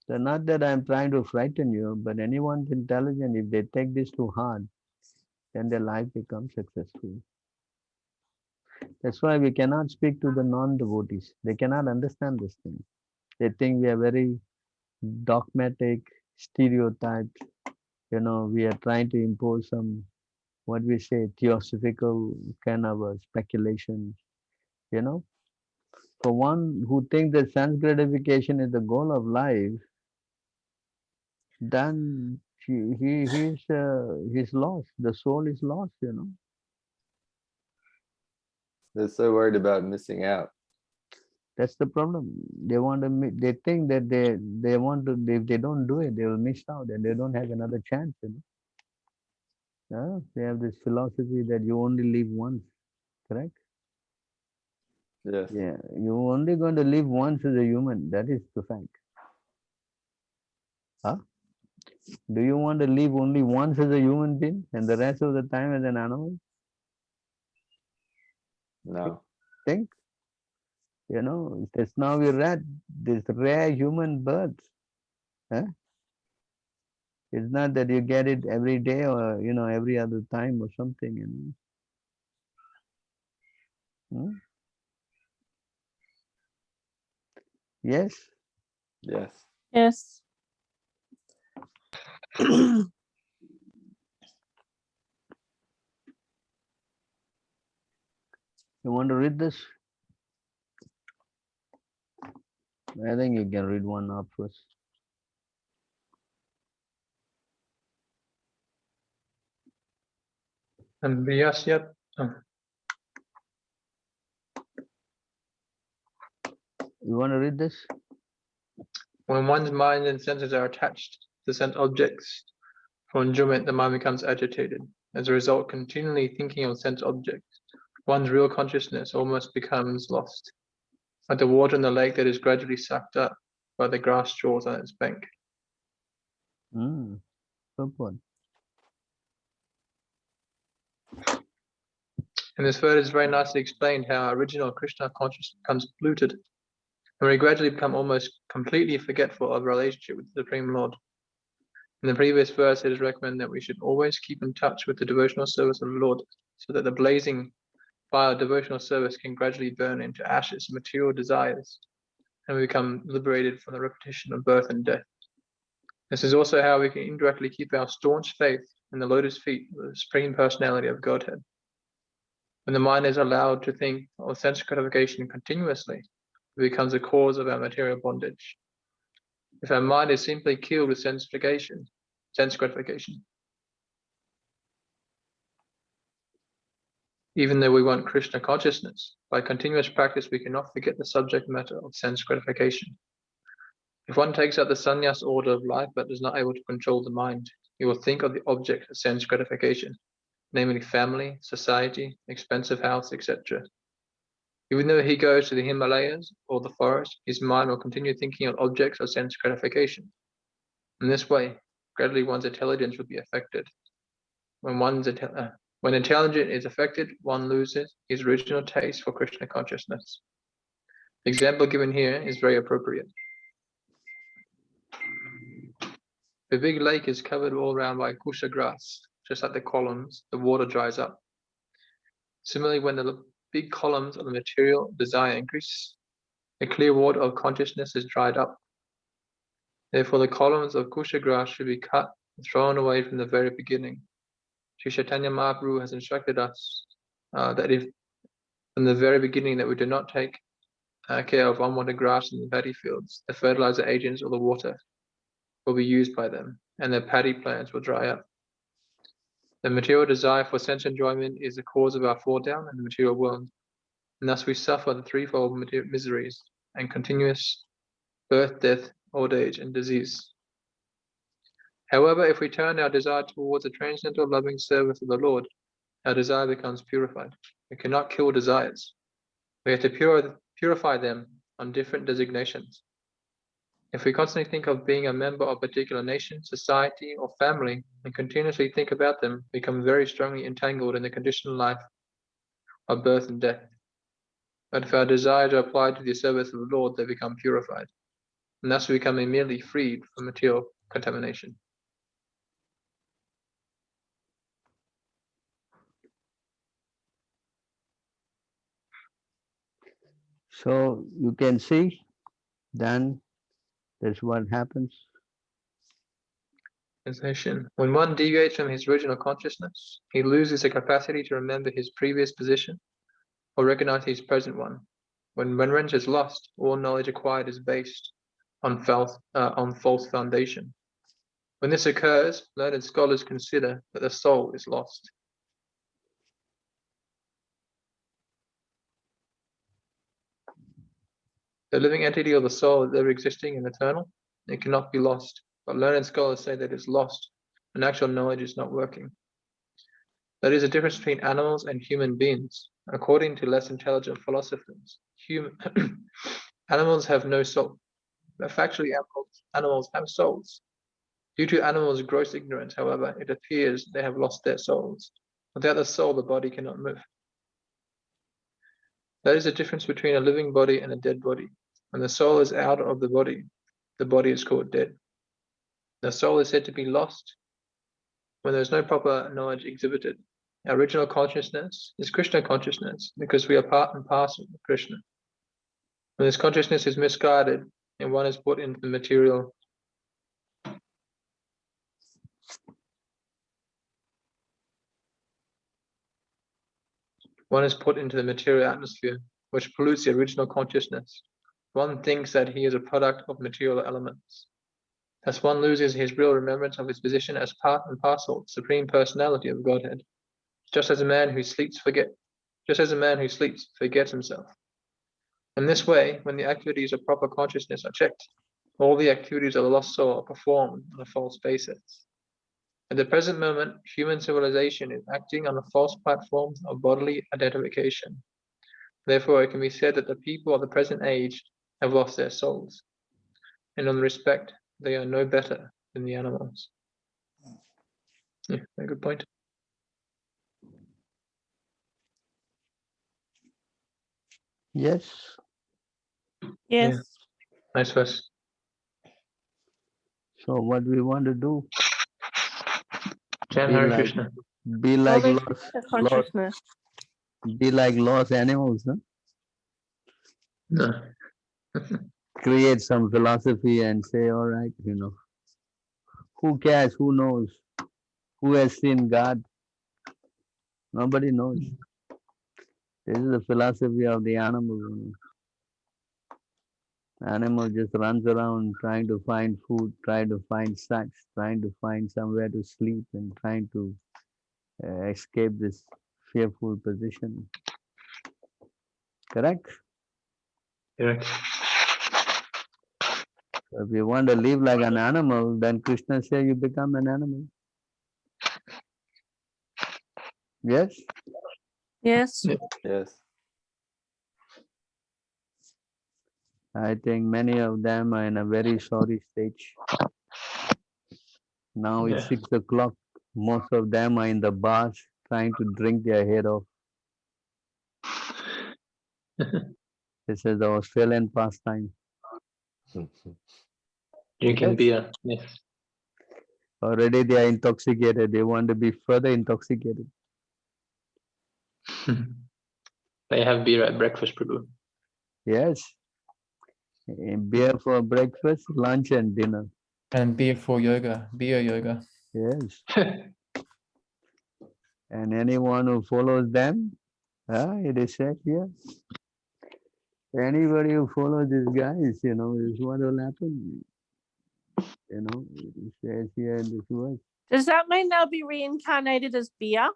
So not that I'm trying to frighten you, but anyone's intelligent, if they take this too hard, then their life becomes successful. That's why we cannot speak to the non-devotees. They cannot understand this thing. They think we are very dogmatic, stereotyped. We are trying to impose some, what we say, theosophical kind of a speculation. For one who thinks that sense gratification is the goal of life, then he's lost. The soul is lost. They're so worried about missing out. That's the problem. They think that they want to. If they don't do it, they will miss out, and they don't have another chance. They have this philosophy that you only live once. Correct? Yes. Yeah, you're only going to live once as a human. That is the fact. Do you want to live only once as a human being and the rest of the time as an animal? No. Think. That's now we read this rare human birth. It's not that you get it every day or every other time or something. Yes. Yes. Yes. You want to read this? I think you can read one up first. And Vyasya. You want to read this? When one's mind and senses are attached to sense objects for enjoyment, the mind becomes agitated. As a result, continually thinking of sense objects, one's real consciousness almost becomes lost, like the water in the lake that is gradually sucked up by the grass straws on its bank. Good one. In this verse, it's very nicely explained how our original Krishna consciousness becomes polluted, and we gradually become almost completely forgetful of relationship with the Supreme Lord. In the previous verse, it is recommended that we should always keep in touch with the devotional service of the Lord, so that the blazing fire of devotional service can gradually burn into ashes of material desires, and we become liberated from the repetition of birth and death. This is also how we can indirectly keep our staunch faith in the lotus feet of the Supreme Personality of Godhead. When the mind is allowed to think of sense gratification continuously, it becomes a cause of our material bondage. If our mind is simply killed with sense gratification, even though we want Krishna consciousness, by continuous practice we cannot forget the subject matter of sense gratification. If one takes up the sannyas order of life but is not able to control the mind, he will think of the object of sense gratification, namely family, society, expensive house, etc. Even though he goes to the Himalayas or the forest, his mind will continue thinking of objects of sense gratification. In this way, gradually one's intelligence will be affected. When intelligence is affected, one loses his original taste for Krishna consciousness. The example given here is very appropriate. The big lake is covered all around by kusha grass. Just like the columns, the water dries up. Similarly, when the big columns of the material desire increase, the clear water of consciousness is dried up. Therefore, the columns of kusha grass should be cut and thrown away from the very beginning. Sri Chaitanya Mahaprabhu has instructed us that if from the very beginning that we do not take care of unwanted grass in the paddy fields, the fertilizer agents or the water will be used by them, and the paddy plants will dry up. The material desire for sense enjoyment is the cause of our fall down in the material world, and thus we suffer the threefold miseries and continuous birth, death, old age, and disease. However, if we turn our desire towards the transcendental loving service of the Lord, our desire becomes purified. We cannot kill desires. We have to purify them on different designations. If we constantly think of being a member of a particular nation, society, or family, and continuously think about them, we become very strongly entangled in the conditioned life of birth and death. But if our desires are applied to the service of the Lord, they become purified, and thus we become immediately freed from material contamination. So you can see, then that's what happens. Translation. When one deviates from his original consciousness, he loses the capacity to remember his previous position or recognize his present one. When remembrance is lost, all knowledge acquired is based on false foundation. When this occurs, learned scholars consider that the soul is lost. The living entity of the soul is ever existing and eternal. It cannot be lost, but learned scholars say that it's lost when actual knowledge is not working. There is a difference between animals and human beings. According to less intelligent philosophers, animals have no soul. But factually, animals have souls. Due to animals' gross ignorance, however, it appears they have lost their souls. Without the soul, the body cannot move. There is a difference between a living body and a dead body. When the soul is out of the body is called dead. The soul is said to be lost when there is no proper knowledge exhibited. Our original consciousness is Krishna consciousness because we are part and parcel of Krishna. When this consciousness is misguided and one is put into the material atmosphere, which pollutes the original consciousness. One thinks that he is a product of material elements. Thus one loses his real remembrance of his position as part and parcel of the Supreme Personality of Godhead. Just as a man who sleeps forgets himself. In this way, when the activities of proper consciousness are checked, all the activities of the lost soul are performed on a false basis. At the present moment, human civilization is acting on a false platform of bodily identification. Therefore, it can be said that the people of the present age have lost their souls. In respect, they are no better than the animals. Yeah, very good point. Yes. Yes. Yeah. Nice verse. So what we want to do? Chant Be Hare like, Krishna. be like Only lost, consciousness. be like lost animals, huh? No. Create some philosophy and say, all right, who cares? Who knows? Who has seen God? Nobody knows. This is the philosophy of the animal. Animal just runs around trying to find food, trying to find sex, trying to find somewhere to sleep, and trying to escape this fearful position. Correct? Correct. So if you want to live like an animal, then Krishna says you become an animal. Yes? Yes. Yes. I think many of them are in a very sorry stage. Now it's Yeah. 6 o'clock. Most of them are in the bars trying to drink their head off. This is the Australian pastime. Drinking Yes. beer. Yes. Already they are intoxicated. They want to be further intoxicated. They have beer at breakfast, Prabhu. Yes. Beer for breakfast, lunch, and dinner. And beer for yoga, beer yoga. Yes. And anyone who follows them, it is said here. Anybody who follows these guys, is what will happen. It says here in this verse. Does that mean they'll be reincarnated as beer?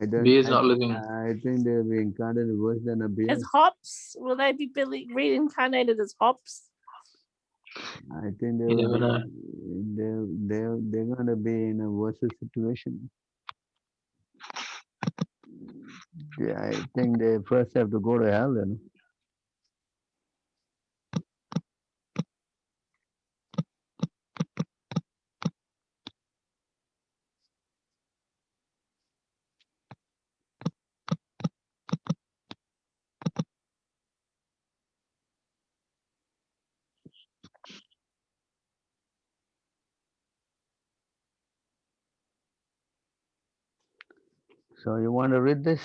Beer is not living. I think they'll be incarnated worse than a beer. As hops? Will they be reincarnated as hops? I think You never know. they're gonna be in a worse situation. Yeah, I think they first have to go to hell, So you want to read this?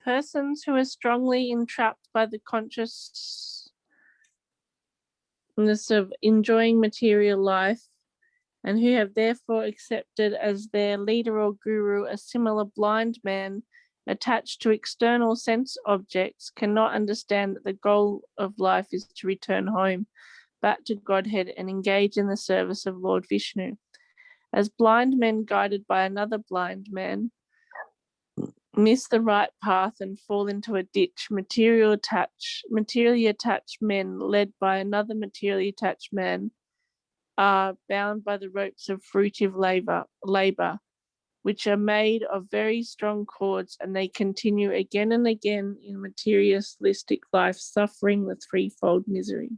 Persons who are strongly entrapped by the consciousness of enjoying material life and who have therefore accepted as their leader or guru a similar blind man attached to external sense objects cannot understand that the goal of life is to return home, back to Godhead, and engage in the service of Lord Vishnu. As blind men guided by another blind man miss the right path and fall into a ditch, materially attached men led by another materially attached man are bound by the ropes of fruitive labor, which are made of very strong cords, and they continue again and again in materialistic life, suffering the threefold miseries.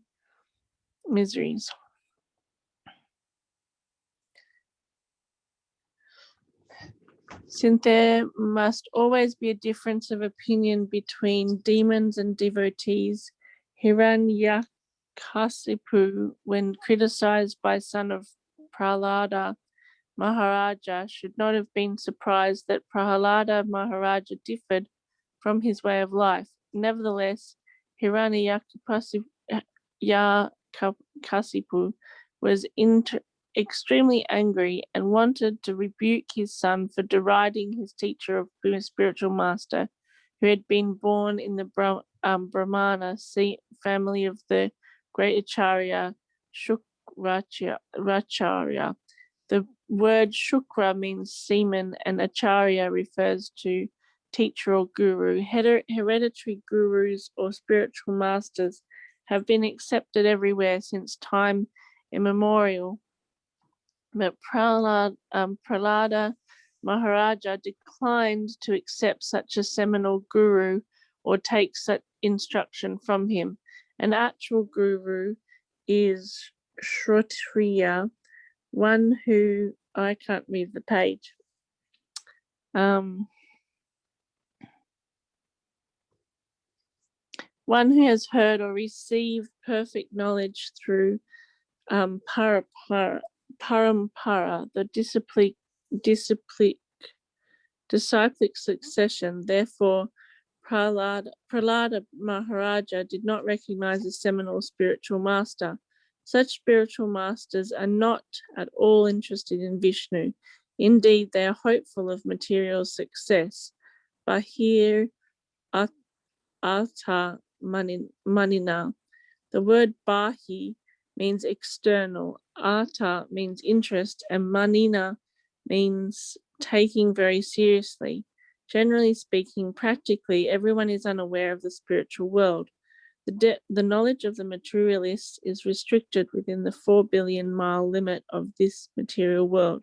Since there must always be a difference of opinion between demons and devotees, Hiranyakasipu, when criticized by son of Prahlada Maharaja, should not have been surprised that Prahlada Maharaja differed from his way of life. Nevertheless, Hiranyakasipu was extremely angry and wanted to rebuke his son for deriding his teacher of spiritual master, who had been born in the Brahmana family of the great Acharya Shukracharya. The word Shukra means semen and Acharya refers to teacher or guru. Hereditary gurus or spiritual masters have been accepted everywhere since time immemorial. But Prahlada Maharaja declined to accept such a seminal guru or take such instruction from him. An actual guru is Shrotriya, one who, I can't read the page. One who has heard or received perfect knowledge through parampara, the disciplic succession. Therefore, Prahlada Maharaja did not recognize a seminal spiritual master. Such spiritual masters are not at all interested in Vishnu. Indeed, they are hopeful of material success. Bahir Artha Manina. The word Bahi means external, Artha means interest, and Manina means taking very seriously. Generally speaking, practically, everyone is unaware of the spiritual world. The knowledge of the materialists is restricted within the 4 billion mile limit of this material world,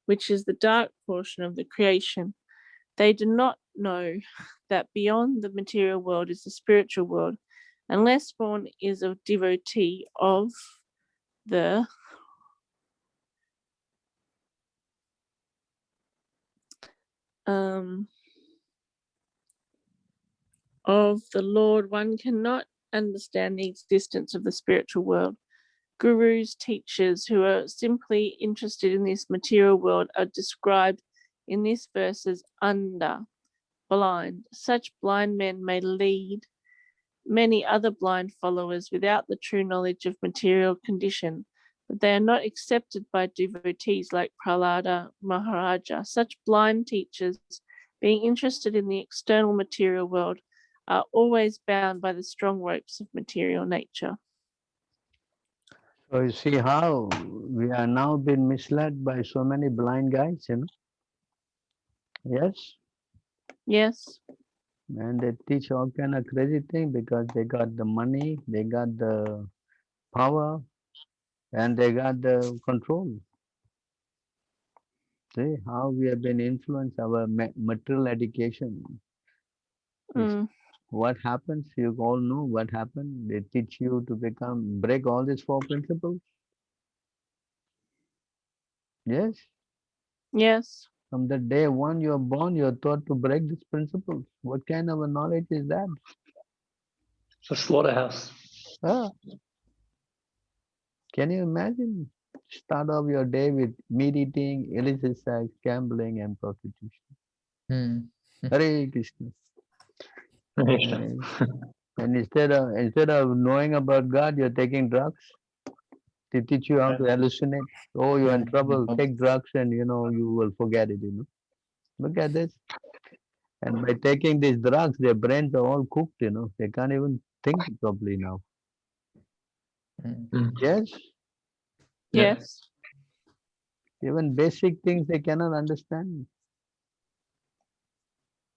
which is the dark portion of the creation. They do not know that beyond the material world is the spiritual world, unless one is a devotee of the Lord, one cannot understand the existence of the spiritual world. Gurus, teachers who are simply interested in this material world are described in this verse as anda, blind. Such blind men may lead many other blind followers without the true knowledge of material condition, but they are not accepted by devotees like Prahlada Maharaja. Such blind teachers, being interested in the external material world, are always bound by the strong ropes of material nature. So you see how we are now being misled by so many blind guys, you know? Yes? Yes. And they teach all kind of crazy thing because they got the money, they got the power, and they got the control. See how we have been influenced our material education. What happens? You all know what happened. They teach you to break all these 4 principles. Yes. Yes. From the day one you're born, you're taught to break these principles. What kind of a knowledge is that? It's a slaughterhouse. Can you imagine? Start off your day with meat eating, illicit sex, gambling, and prostitution. Hare Krishna. And instead of knowing about God, you're taking drugs. They teach you how to hallucinate. Oh, you're in trouble. Take drugs, and you will forget it. Look at this. And by taking these drugs, their brains are all cooked. They can't even think properly now. Yes. Yes. Even basic things they cannot understand.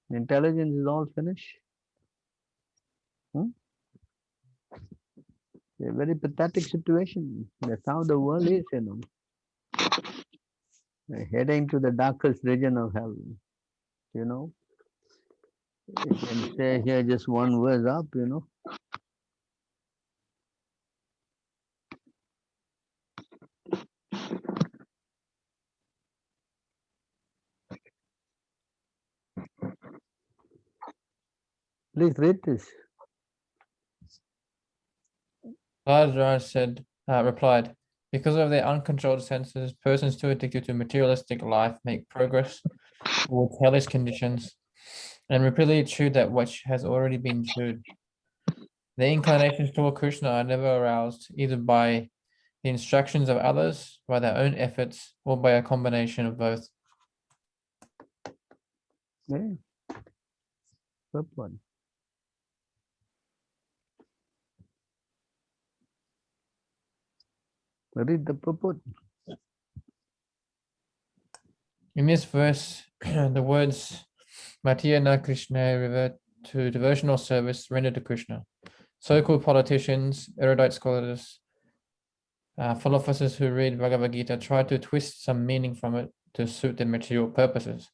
Intelligence is all finished. A very pathetic situation. That's how the world is, We're heading to the darkest region of hell. You can say here just one verse up, Please read this. Raj replied, because of their uncontrolled senses, persons too addicted to materialistic life make progress towards hellish conditions and repeatedly chew that which has already been chewed. Their inclinations toward Krishna are never aroused either by the instructions of others, by their own efforts, or by a combination of both. Yeah. Good one. Read the purport. In this verse, the words Matiya na Krishna revert to devotional service rendered to Krishna. So-called politicians, erudite scholars, philosophers who read Bhagavad Gita try to twist some meaning from it to suit their material purposes.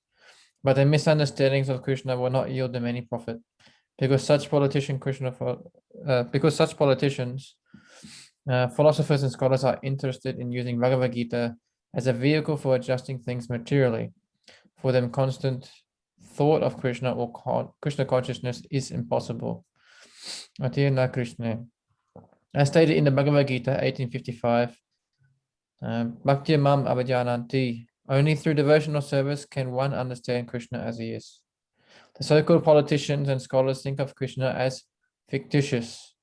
But their misunderstandings of Krishna will not yield them any profit, because such politicians, philosophers and scholars are interested in using Bhagavad Gita as a vehicle for adjusting things materially. For them, constant thought of Krishna or Krishna consciousness is impossible. Atiyana Krishna. As stated in the Bhagavad Gita, 1855, Bhakti Mam Abhijnanti. Only through devotional service can one understand Krishna as he is. The so-called politicians and scholars think of Krishna as fictitious,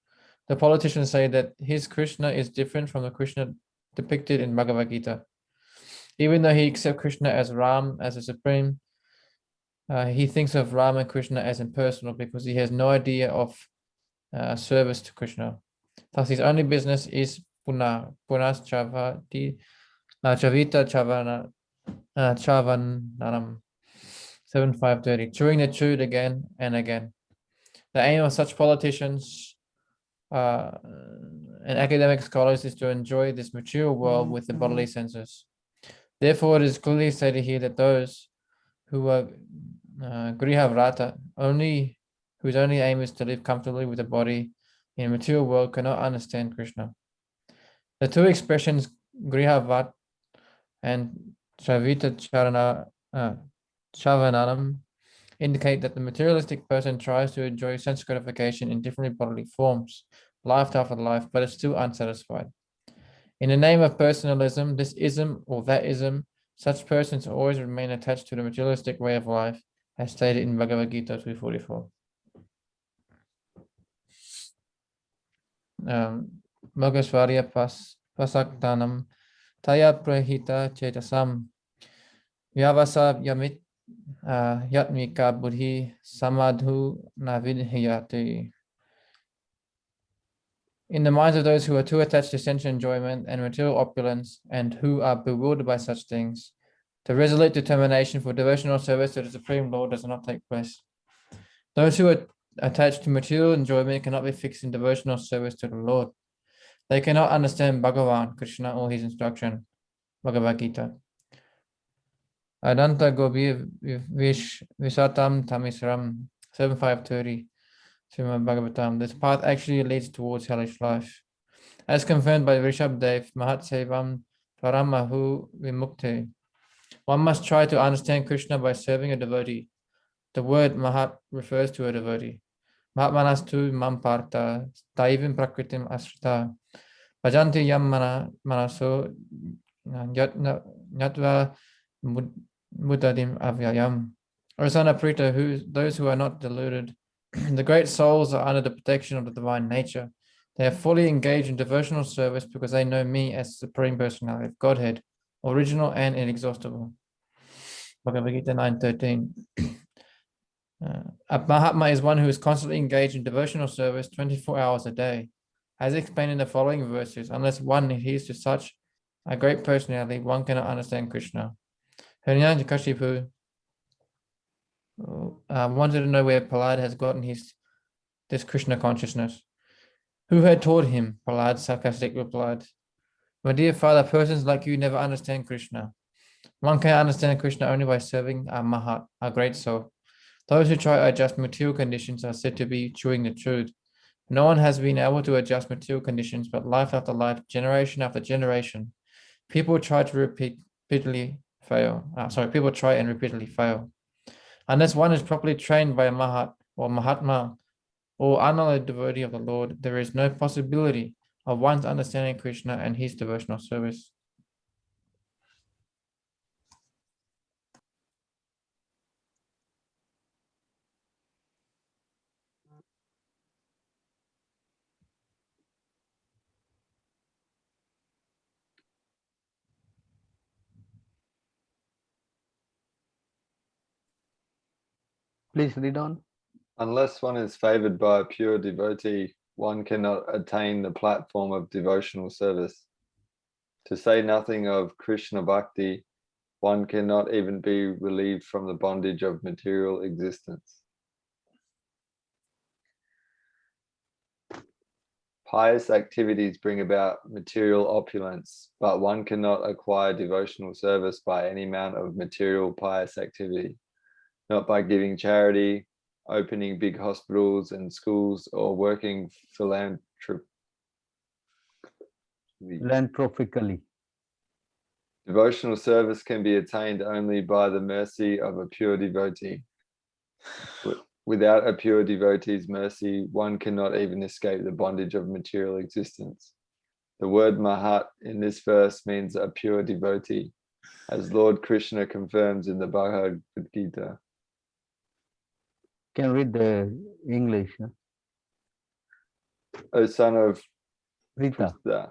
The politicians say that his Krishna is different from the Krishna depicted in Bhagavad Gita. Even though he accepts Krishna as Ram, as a supreme, he thinks of Ram and Krishna as impersonal because he has no idea of service to Krishna. Thus, his only business is punas chavita chavananam 7530, chewing the chewed again and again. The aim of such politicians and academic scholars is to enjoy this material world with the bodily senses. Therefore, it is clearly stated here that those who are grihavrata, whose only aim is to live comfortably with the body in a material world, cannot understand Krishna. The two expressions grihavat and chavita chavananam indicate that the materialistic person tries to enjoy sense gratification in different bodily forms, life after life, but is still unsatisfied. In the name of personalism, this ism or that ism, such persons always remain attached to the materialistic way of life, as stated in Bhagavad Gita 244. Magasvarya pasaktanam taya prahita chetasam vyavasa yamit yatmika buddhi samadhu navidhyati. In the minds of those who are too attached to sensual enjoyment and material opulence and who are bewildered by such things, the resolute determination for devotional service to the Supreme Lord does not take place. Those who are attached to material enjoyment cannot be fixed in devotional service to the Lord. They cannot understand Bhagavan, Krishna, or his instruction, Bhagavad Gita. Adanta Gobi Visatam Tamisram 7530. Srimad Bhagavatam. This path actually leads towards hellish life. As confirmed by Rishabdev, Mahatsevam Paramahu Vimukte. One must try to understand Krishna by serving a devotee. The word Mahat refers to a devotee. Mahatmanastu Mamparta Taivim Prakritim Asrita Bhajanti Yam Manaso Nyatva Mudadim Avyayam. O son of Prita, those who are not deluded, the great souls are under the protection of the divine nature. They are fully engaged in devotional service because they know me as the Supreme Personality of Godhead, original and inexhaustible. Bhagavad Gita 9:13. A Mahatma is one who is constantly engaged in devotional service 24 hours a day. As explained in the following verses, unless one adheres to such a great personality, one cannot understand Krishna. Hiranyakashipu wanted to know where Prahlad has gotten this Krishna consciousness. Who had taught him? Prahlad sarcastically replied, my dear father, persons like you never understand Krishna. One can understand Krishna only by serving a Mahat, a great soul. Those who try to adjust material conditions are said to be chewing the truth. No one has been able to adjust material conditions, but life after life, generation after generation, people try and repeatedly fail. Unless one is properly trained by a Mahat or Mahatma or unalloyed devotee of the Lord, there is no possibility of one's understanding Krishna and his devotional service. Please read on. Unless one is favored by a pure devotee, one cannot attain the platform of devotional service. To say nothing of Krishna Bhakti, one cannot even be relieved from the bondage of material existence. Pious activities bring about material opulence, but one cannot acquire devotional service by any amount of material pious activity, not by giving charity, opening big hospitals and schools, or working Philanthropically. Devotional service can be attained only by the mercy of a pure devotee. Without a pure devotee's mercy, one cannot even escape the bondage of material existence. The word Mahat in this verse means a pure devotee, as Lord Krishna confirms in the Bhagavad Gita. Can read the English. Huh? O son of Rita. Pritha,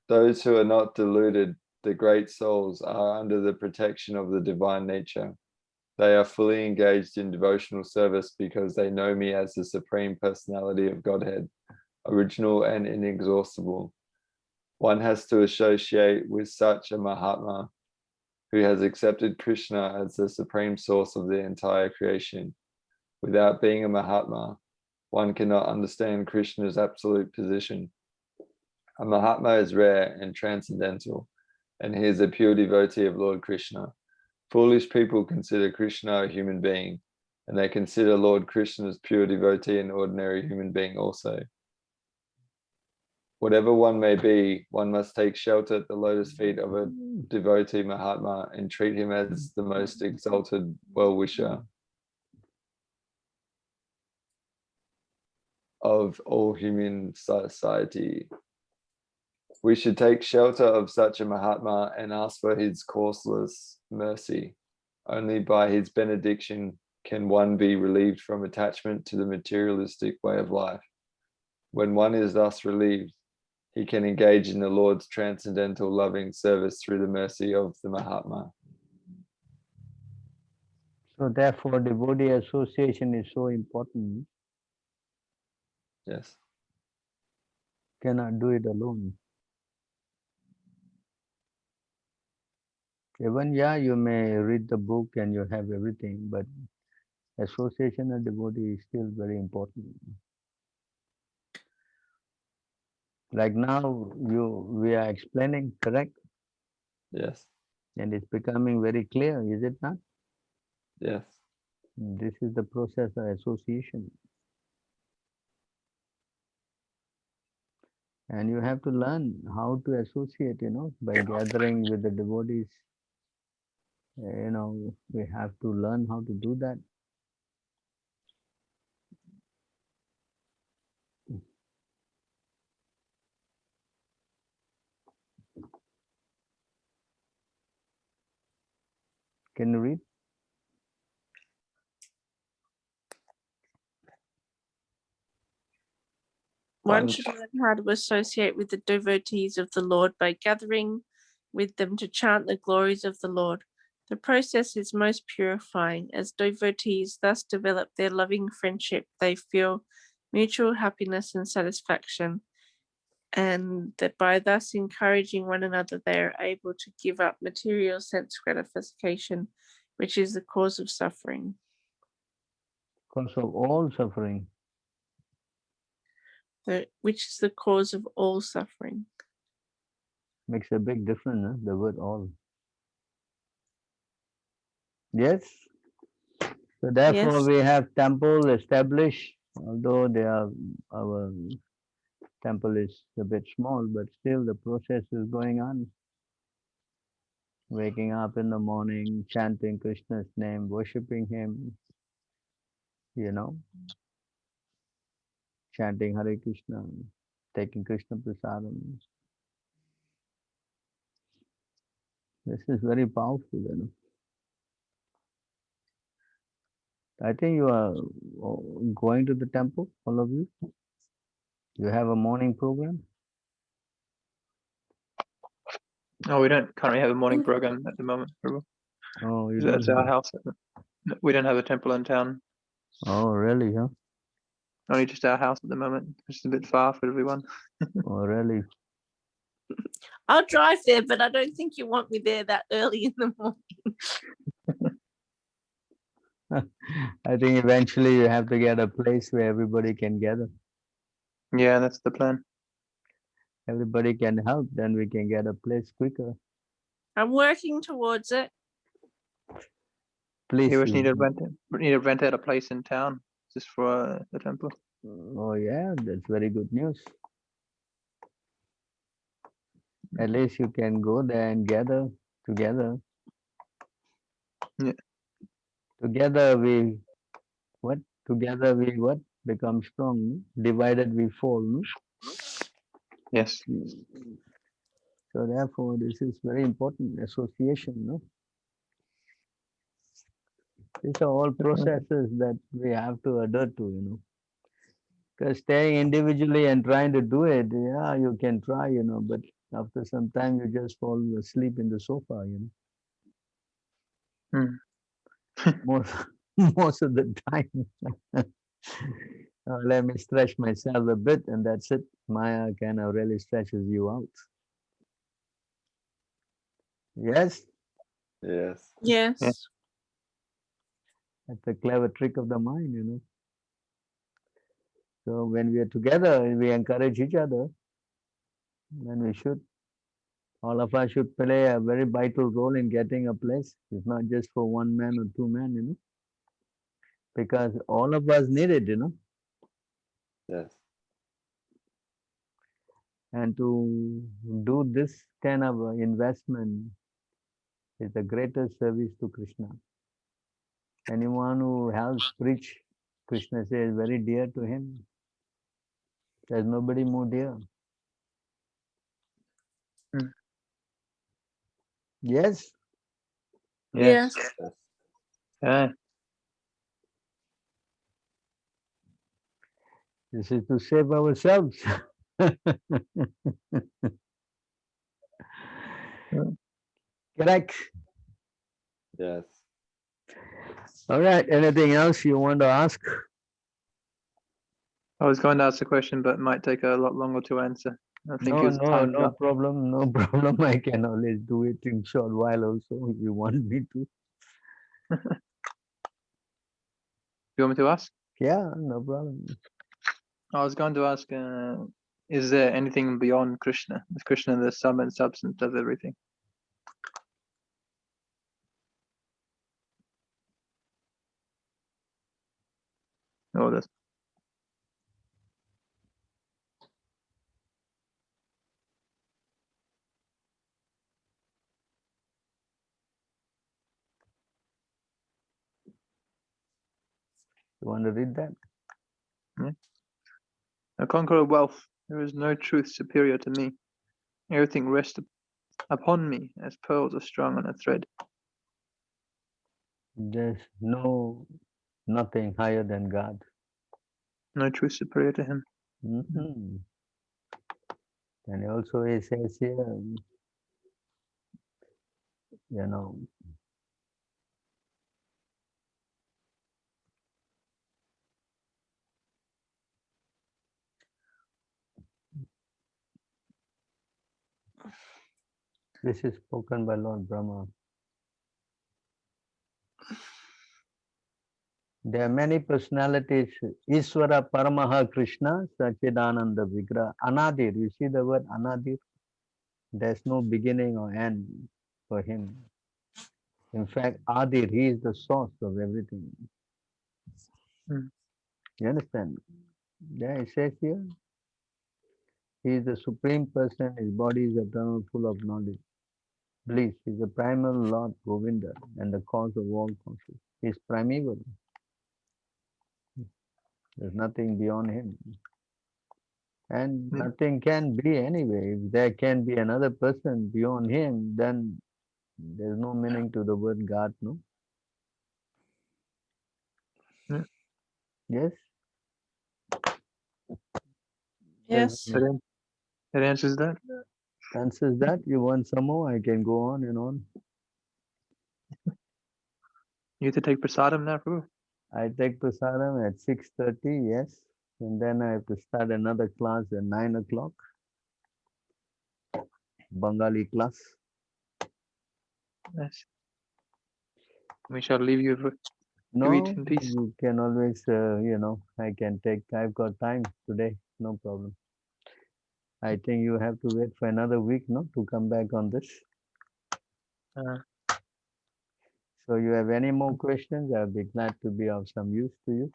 those who are not deluded, the great souls, are under the protection of the divine nature. They are fully engaged in devotional service because they know me as the Supreme Personality of Godhead, original and inexhaustible. One has to associate with such a Mahatma who has accepted Krishna as the supreme source of the entire creation. Without being a Mahatma, one cannot understand Krishna's absolute position. A Mahatma is rare and transcendental, and he is a pure devotee of Lord Krishna. Foolish people consider Krishna a human being, and they consider Lord Krishna's pure devotee an ordinary human being also. Whatever one may be, one must take shelter at the lotus feet of a devotee Mahatma and treat him as the most exalted well-wisher of all human society. We should take shelter of such a Mahatma and ask for his causeless mercy. Only by his benediction can one be relieved from attachment to the materialistic way of life. When one is thus relieved, he can engage in the Lord's transcendental loving service through the mercy of the Mahatma. So therefore, devotee association is so important. Yes. Cannot do it alone. Even, yeah, you may read the book and you have everything, but association of devotee is still very important. Like now, we are explaining, correct? Yes. And it's becoming very clear, is it not? Yes. This is the process of association. And you have to learn how to associate, by gathering with the devotees. We have to learn how to do that. Can you read? One should learn how to associate with the devotees of the Lord by gathering with them to chant the glories of the Lord. The process is most purifying. As devotees thus develop their loving friendship, they feel mutual happiness and satisfaction, and that by thus encouraging one another, they are able to give up material sense gratification, which is the cause of suffering. Cause of all suffering. Which is the cause of all suffering. Makes a big difference, huh? The word all. Yes. So therefore Yes. we have temple established, although our temple is a bit small, but still the process is going on. Waking up in the morning, chanting Krishna's name, worshipping him, chanting Hare Krishna, taking Krishna Prasadam. This is very powerful, I think you are going to the temple, all of you. You have a morning program? No, we don't currently have a morning program at the moment, Prabhu. Oh, you That's don't our have. house. We don't have a temple in town. Oh, really, huh? Only just our house at the moment. It's a bit far for everyone. Oh, really? I'll drive there, but I don't think you want me there that early in the morning. I think eventually you have to get a place where everybody can gather. Yeah, that's the plan. Everybody can help, then we can get a place quicker. I'm working towards it. Please. You just need to rent out a place in town just for the temple. Oh yeah, that's very good news. At least you can go there and gather together. Yeah. Together we become strong. No? Divided we fall. No? Yes. So therefore, this is very important association. No? These are all processes that we have to adhere to. Because staying individually and trying to do it, yeah, you can try, but after some time you just fall asleep in the sofa, most most of the time. Let me stretch myself a bit, and that's it. Maya kind of really stretches you out. Yes, Yes. Yes. that's a clever trick of the mind. So when we are together, we encourage each other, and we should. All of us should play a very vital role in getting a place. It's not just for one man or two men, because all of us need it. Yes. And to do this kind of investment is the greatest service to Krishna. Anyone who helps preach, Krishna says, very dear to him. There's nobody more dear. Yes? Yes. Yes. Yeah. This is to save ourselves. Correct. Yes. All right. Anything else you want to ask? I was going to ask a question, but it might take a lot longer to answer. I think No, it's no, time's no up. problem. No problem. I can always do it in short while also if you want me to. You want me to ask? Yeah, no problem. I was going to ask, is there anything beyond Krishna? Is Krishna the sum and substance of everything? Oh, that's You want to read that? a conqueror of wealth. There is no truth superior to me. Everything rests upon me as pearls are strung on a thread. There's nothing higher than God. No truth superior to him. Mm-hmm. And also he says here, you know, this is spoken by Lord Brahma. There are many personalities. Iswara Paramaha Krishna Sachidananda Vigra. Anadir. You see the word Anadir? There's no beginning or end for him. In fact, Adir, he is the source of everything. Mm. You understand? Yeah, it says here, he is the supreme person, his body is eternal, full of knowledge. Bliss, he is the primal Lord Govinda and the cause of all causes. He is primeval. There's nothing beyond him. And Yeah. nothing can be anyway. If there can be another person beyond him, then there's no meaning to the word God, no? Yeah. Yes? Yes. That answers that. Answers that. You want some more? I can go on and on. You have to take prasadam now, Prabhu. I take prasadam at 6:30, yes. And then I have to start another class at 9 o'clock. Bengali class. Yes. We shall leave you to eat No, in peace. you can always, I've got time today, no problem. I think you have to wait for another week, no, to come back on this. Uh, So you have any more questions? I'll be glad to be of some use to you.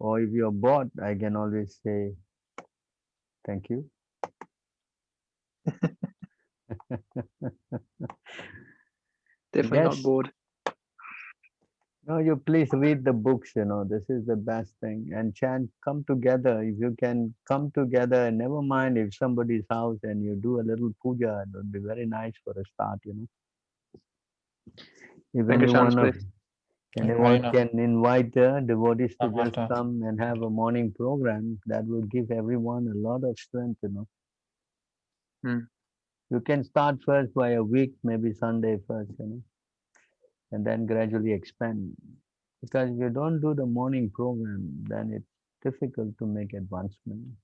Or if you're bored, I can always say thank you. Definitely not Yes. bored. No, you please read the books, this is the best thing. And chant, come together. If you can come together, and never mind if somebody's house and you do a little puja, it would be very nice for a start, Even you Venkashan's want to, place. Anyone Right. can invite devotees to just Samantha. come and have a morning program. That will give everyone a lot of strength, you know. You can start first by a week, maybe Sunday first, you know, and then gradually expand. Because if you don't do the morning program, then it's difficult to make advancement.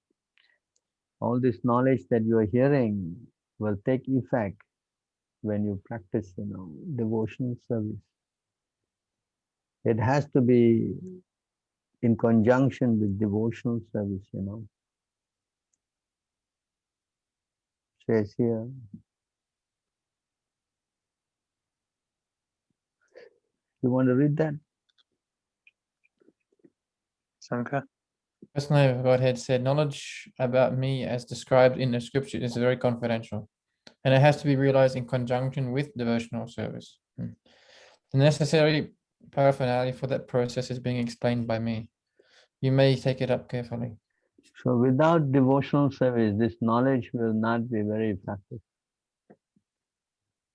All this knowledge that you are hearing will take effect when you practice, you know, devotional service. It has to be in conjunction with devotional service, you know. Says here. You want to read that? Sanka. First name of Godhead said, knowledge about me as described in the scripture is very confidential, and it has to be realized in conjunction with devotional service. The necessary paraphernalia for that process is being explained by me. You may take it up carefully. So without devotional service, this knowledge will not be very effective.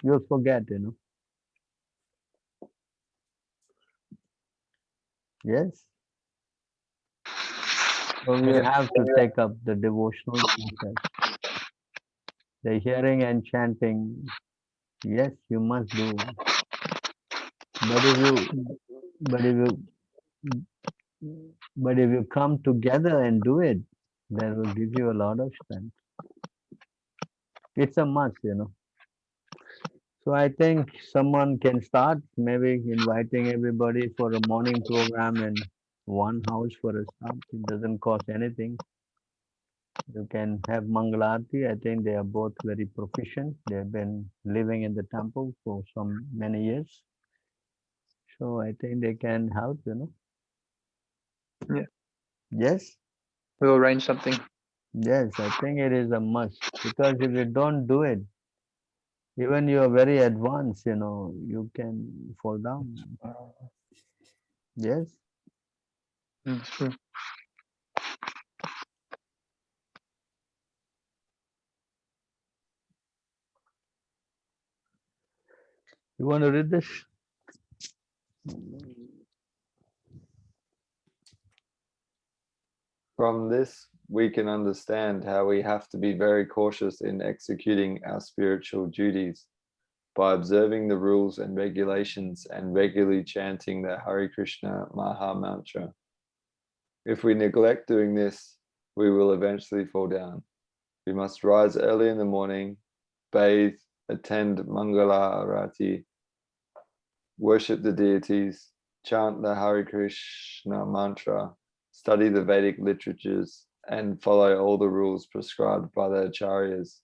You'll forget, you know. Yes? So we have to take up the devotional process. The hearing and chanting, yes, you must do. But if you come together and do it, that will give you a lot of strength. It's a must, you know. So I think someone can start maybe inviting everybody for a morning program in one house for a start. It doesn't cost anything. You can have Mangalarti. I think they are both very proficient. They have been living in the temple for many years. So I think they can help, you know. Yeah. Yes? We'll arrange something. Yes, I think it is a must. Because if you don't do it, even you are very advanced, you know, you can fall down. Yes? That's true. You want to read this? From this, we can understand how we have to be very cautious in executing our spiritual duties by observing the rules and regulations and regularly chanting the Hare Krishna Maha Mantra. If we neglect doing this, we will eventually fall down. We must rise early in the morning, bathe, attend Mangala Arati, worship the deities, chant the Hare Krishna mantra, study the Vedic literatures, and follow all the rules prescribed by the acharyas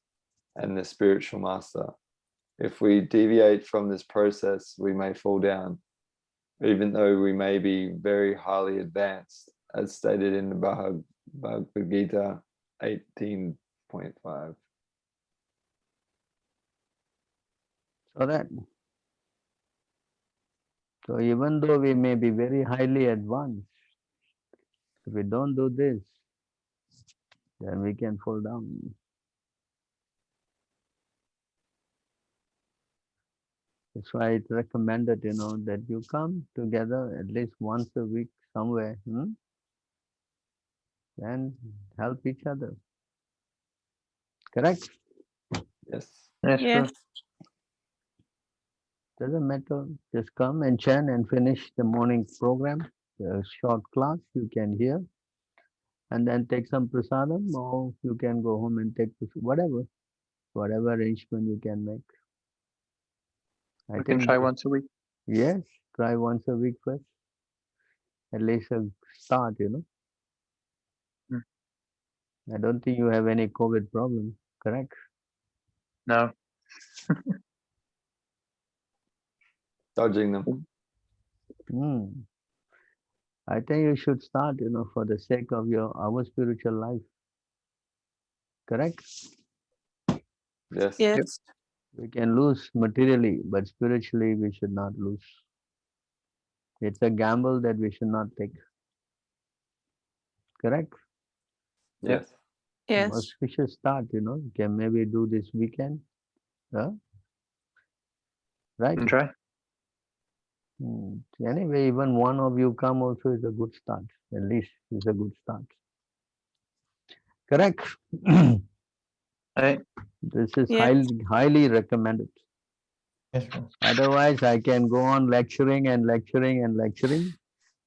and the spiritual master. If we deviate from this process, we may fall down, even though we may be very highly advanced, as stated in the Bhagavad Gita 18.5. So even though we may be very highly advanced, if we don't do this, then we can fall down. That's why it's recommended, you know, that you come together at least once a week somewhere, and help each other. Correct? Yes. That's true. Yes. Doesn't matter. Just come and chant and finish the morning program, a short class you can hear, and then take some prasadam, or you can go home and take whatever arrangement you can make. I We can think try once a week. yes, try once a week first. At least a start, you know. I don't think you have any COVID problem, correct? No. Dodging them. I think you should start, you know, for the sake of our spiritual life. Correct? Yes. Yes. We can lose materially, but spiritually we should not lose. It's a gamble that we should not take. Correct? Yes. Yes. We should start, you know, can maybe do this weekend. Huh? Right? And try. Anyway, even one of you come also is a good start. At least is a good start. Correct. Right. This is Yeah. highly recommended. Yes, bro. Otherwise, I can go on lecturing and lecturing and lecturing.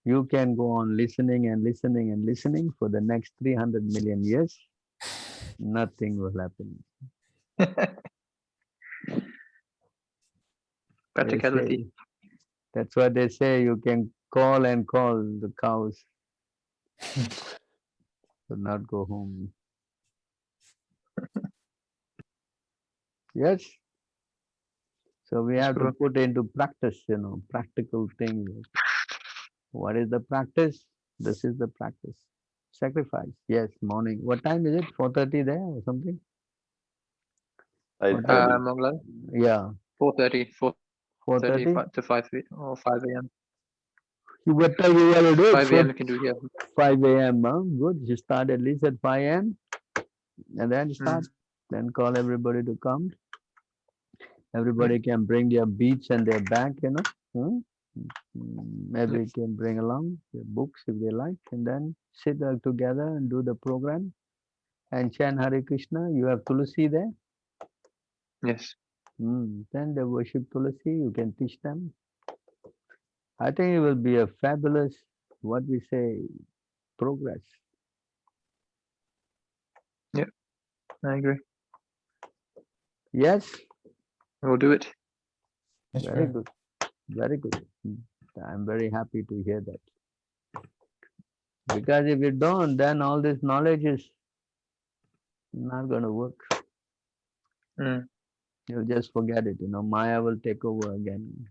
You can go on listening and listening and listening for the next 300 million years. Nothing will happen. They Practicality. say, that's what they say. You can call and call the cows, but not go home. Yes. So we Yes, have to Prabhu. put into practice, practical things. What is the practice? This is the practice. Sacrifice. Yes, morning. What time is it? 4:30 there or something? 8:30. Mongla, Yeah, 4:30 4:30. to 5 or 5 a.m. What time you want to do? 5 a.m. you can do here. 5 a.m. Huh? Good. You start at least at 5 a.m. and then start. Then call everybody to come. Everybody can bring their beats and their bag, Maybe can bring along their books if they like, and then sit together and do the program and chant Hare Krishna. You have Tulsi there. Yes. Then they worship Tulsi. You can teach them. I think it will be a fabulous, what we say, progress. Yep. I agree. Yes. We'll do it. Yes, Very bro. good. Very good. I'm very happy to hear that. Because if you don't, then all this knowledge is not going to work. Mm. You'll just forget it. Maya will take over again.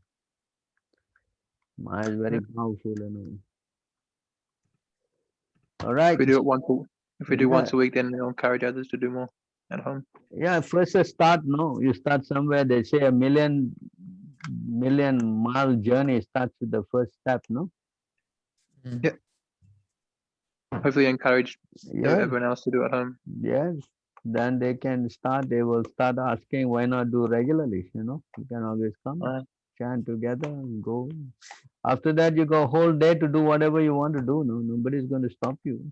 Maya is very powerful. All right. If we do it if we do Yeah. once a week, then we'll encourage others to do more at home. Yeah, first start, no. You start somewhere. They say a million mile journey starts with the first step, no? Mm. Yeah. Hopefully encourage Yes, everyone else to do it at home. yes. Then they will start asking why not do regularly, You can always come, chant together and go. After that, you go whole day to do whatever you want to do, no? Nobody's going to stop you.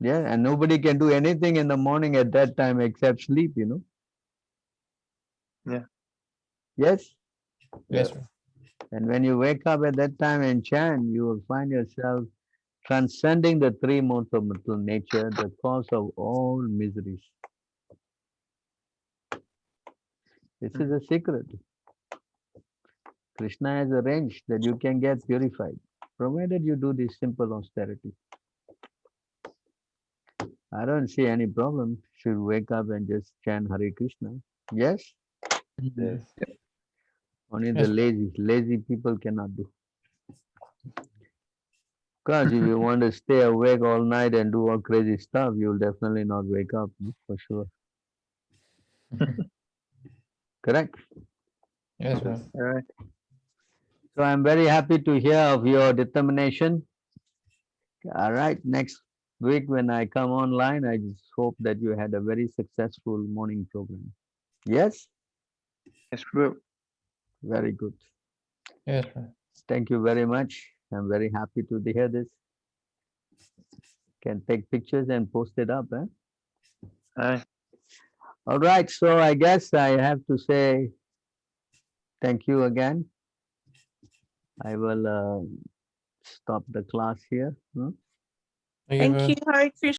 Yeah, and nobody can do anything in the morning at that time except sleep, Yeah. Yes? Yes, bro. And when you wake up at that time and chant, you will find yourself transcending the three modes of material nature, the cause of all miseries. This is a secret. Krishna has arranged that you can get purified, provided you do this simple austerity. I don't see any problem. Should wake up and just chant Hare Krishna. Yes? Yes. Only Yes, the bro. lazy people cannot do. Because if you want to stay awake all night and do all crazy stuff, you'll definitely not wake up, for sure. Correct? Yes, bro. All right. So I'm very happy to hear of your determination. All right, next week when I come online, I just hope that you had a very successful morning program. Yes? Yes, Prabhu. Very good. Yes, bro. Thank you very much. I'm very happy to hear this. Can take pictures and post it up. All right. All right, so I guess I have to say thank you again. I will stop the class here. Thank you, bro. Thank you, Hare Krishna.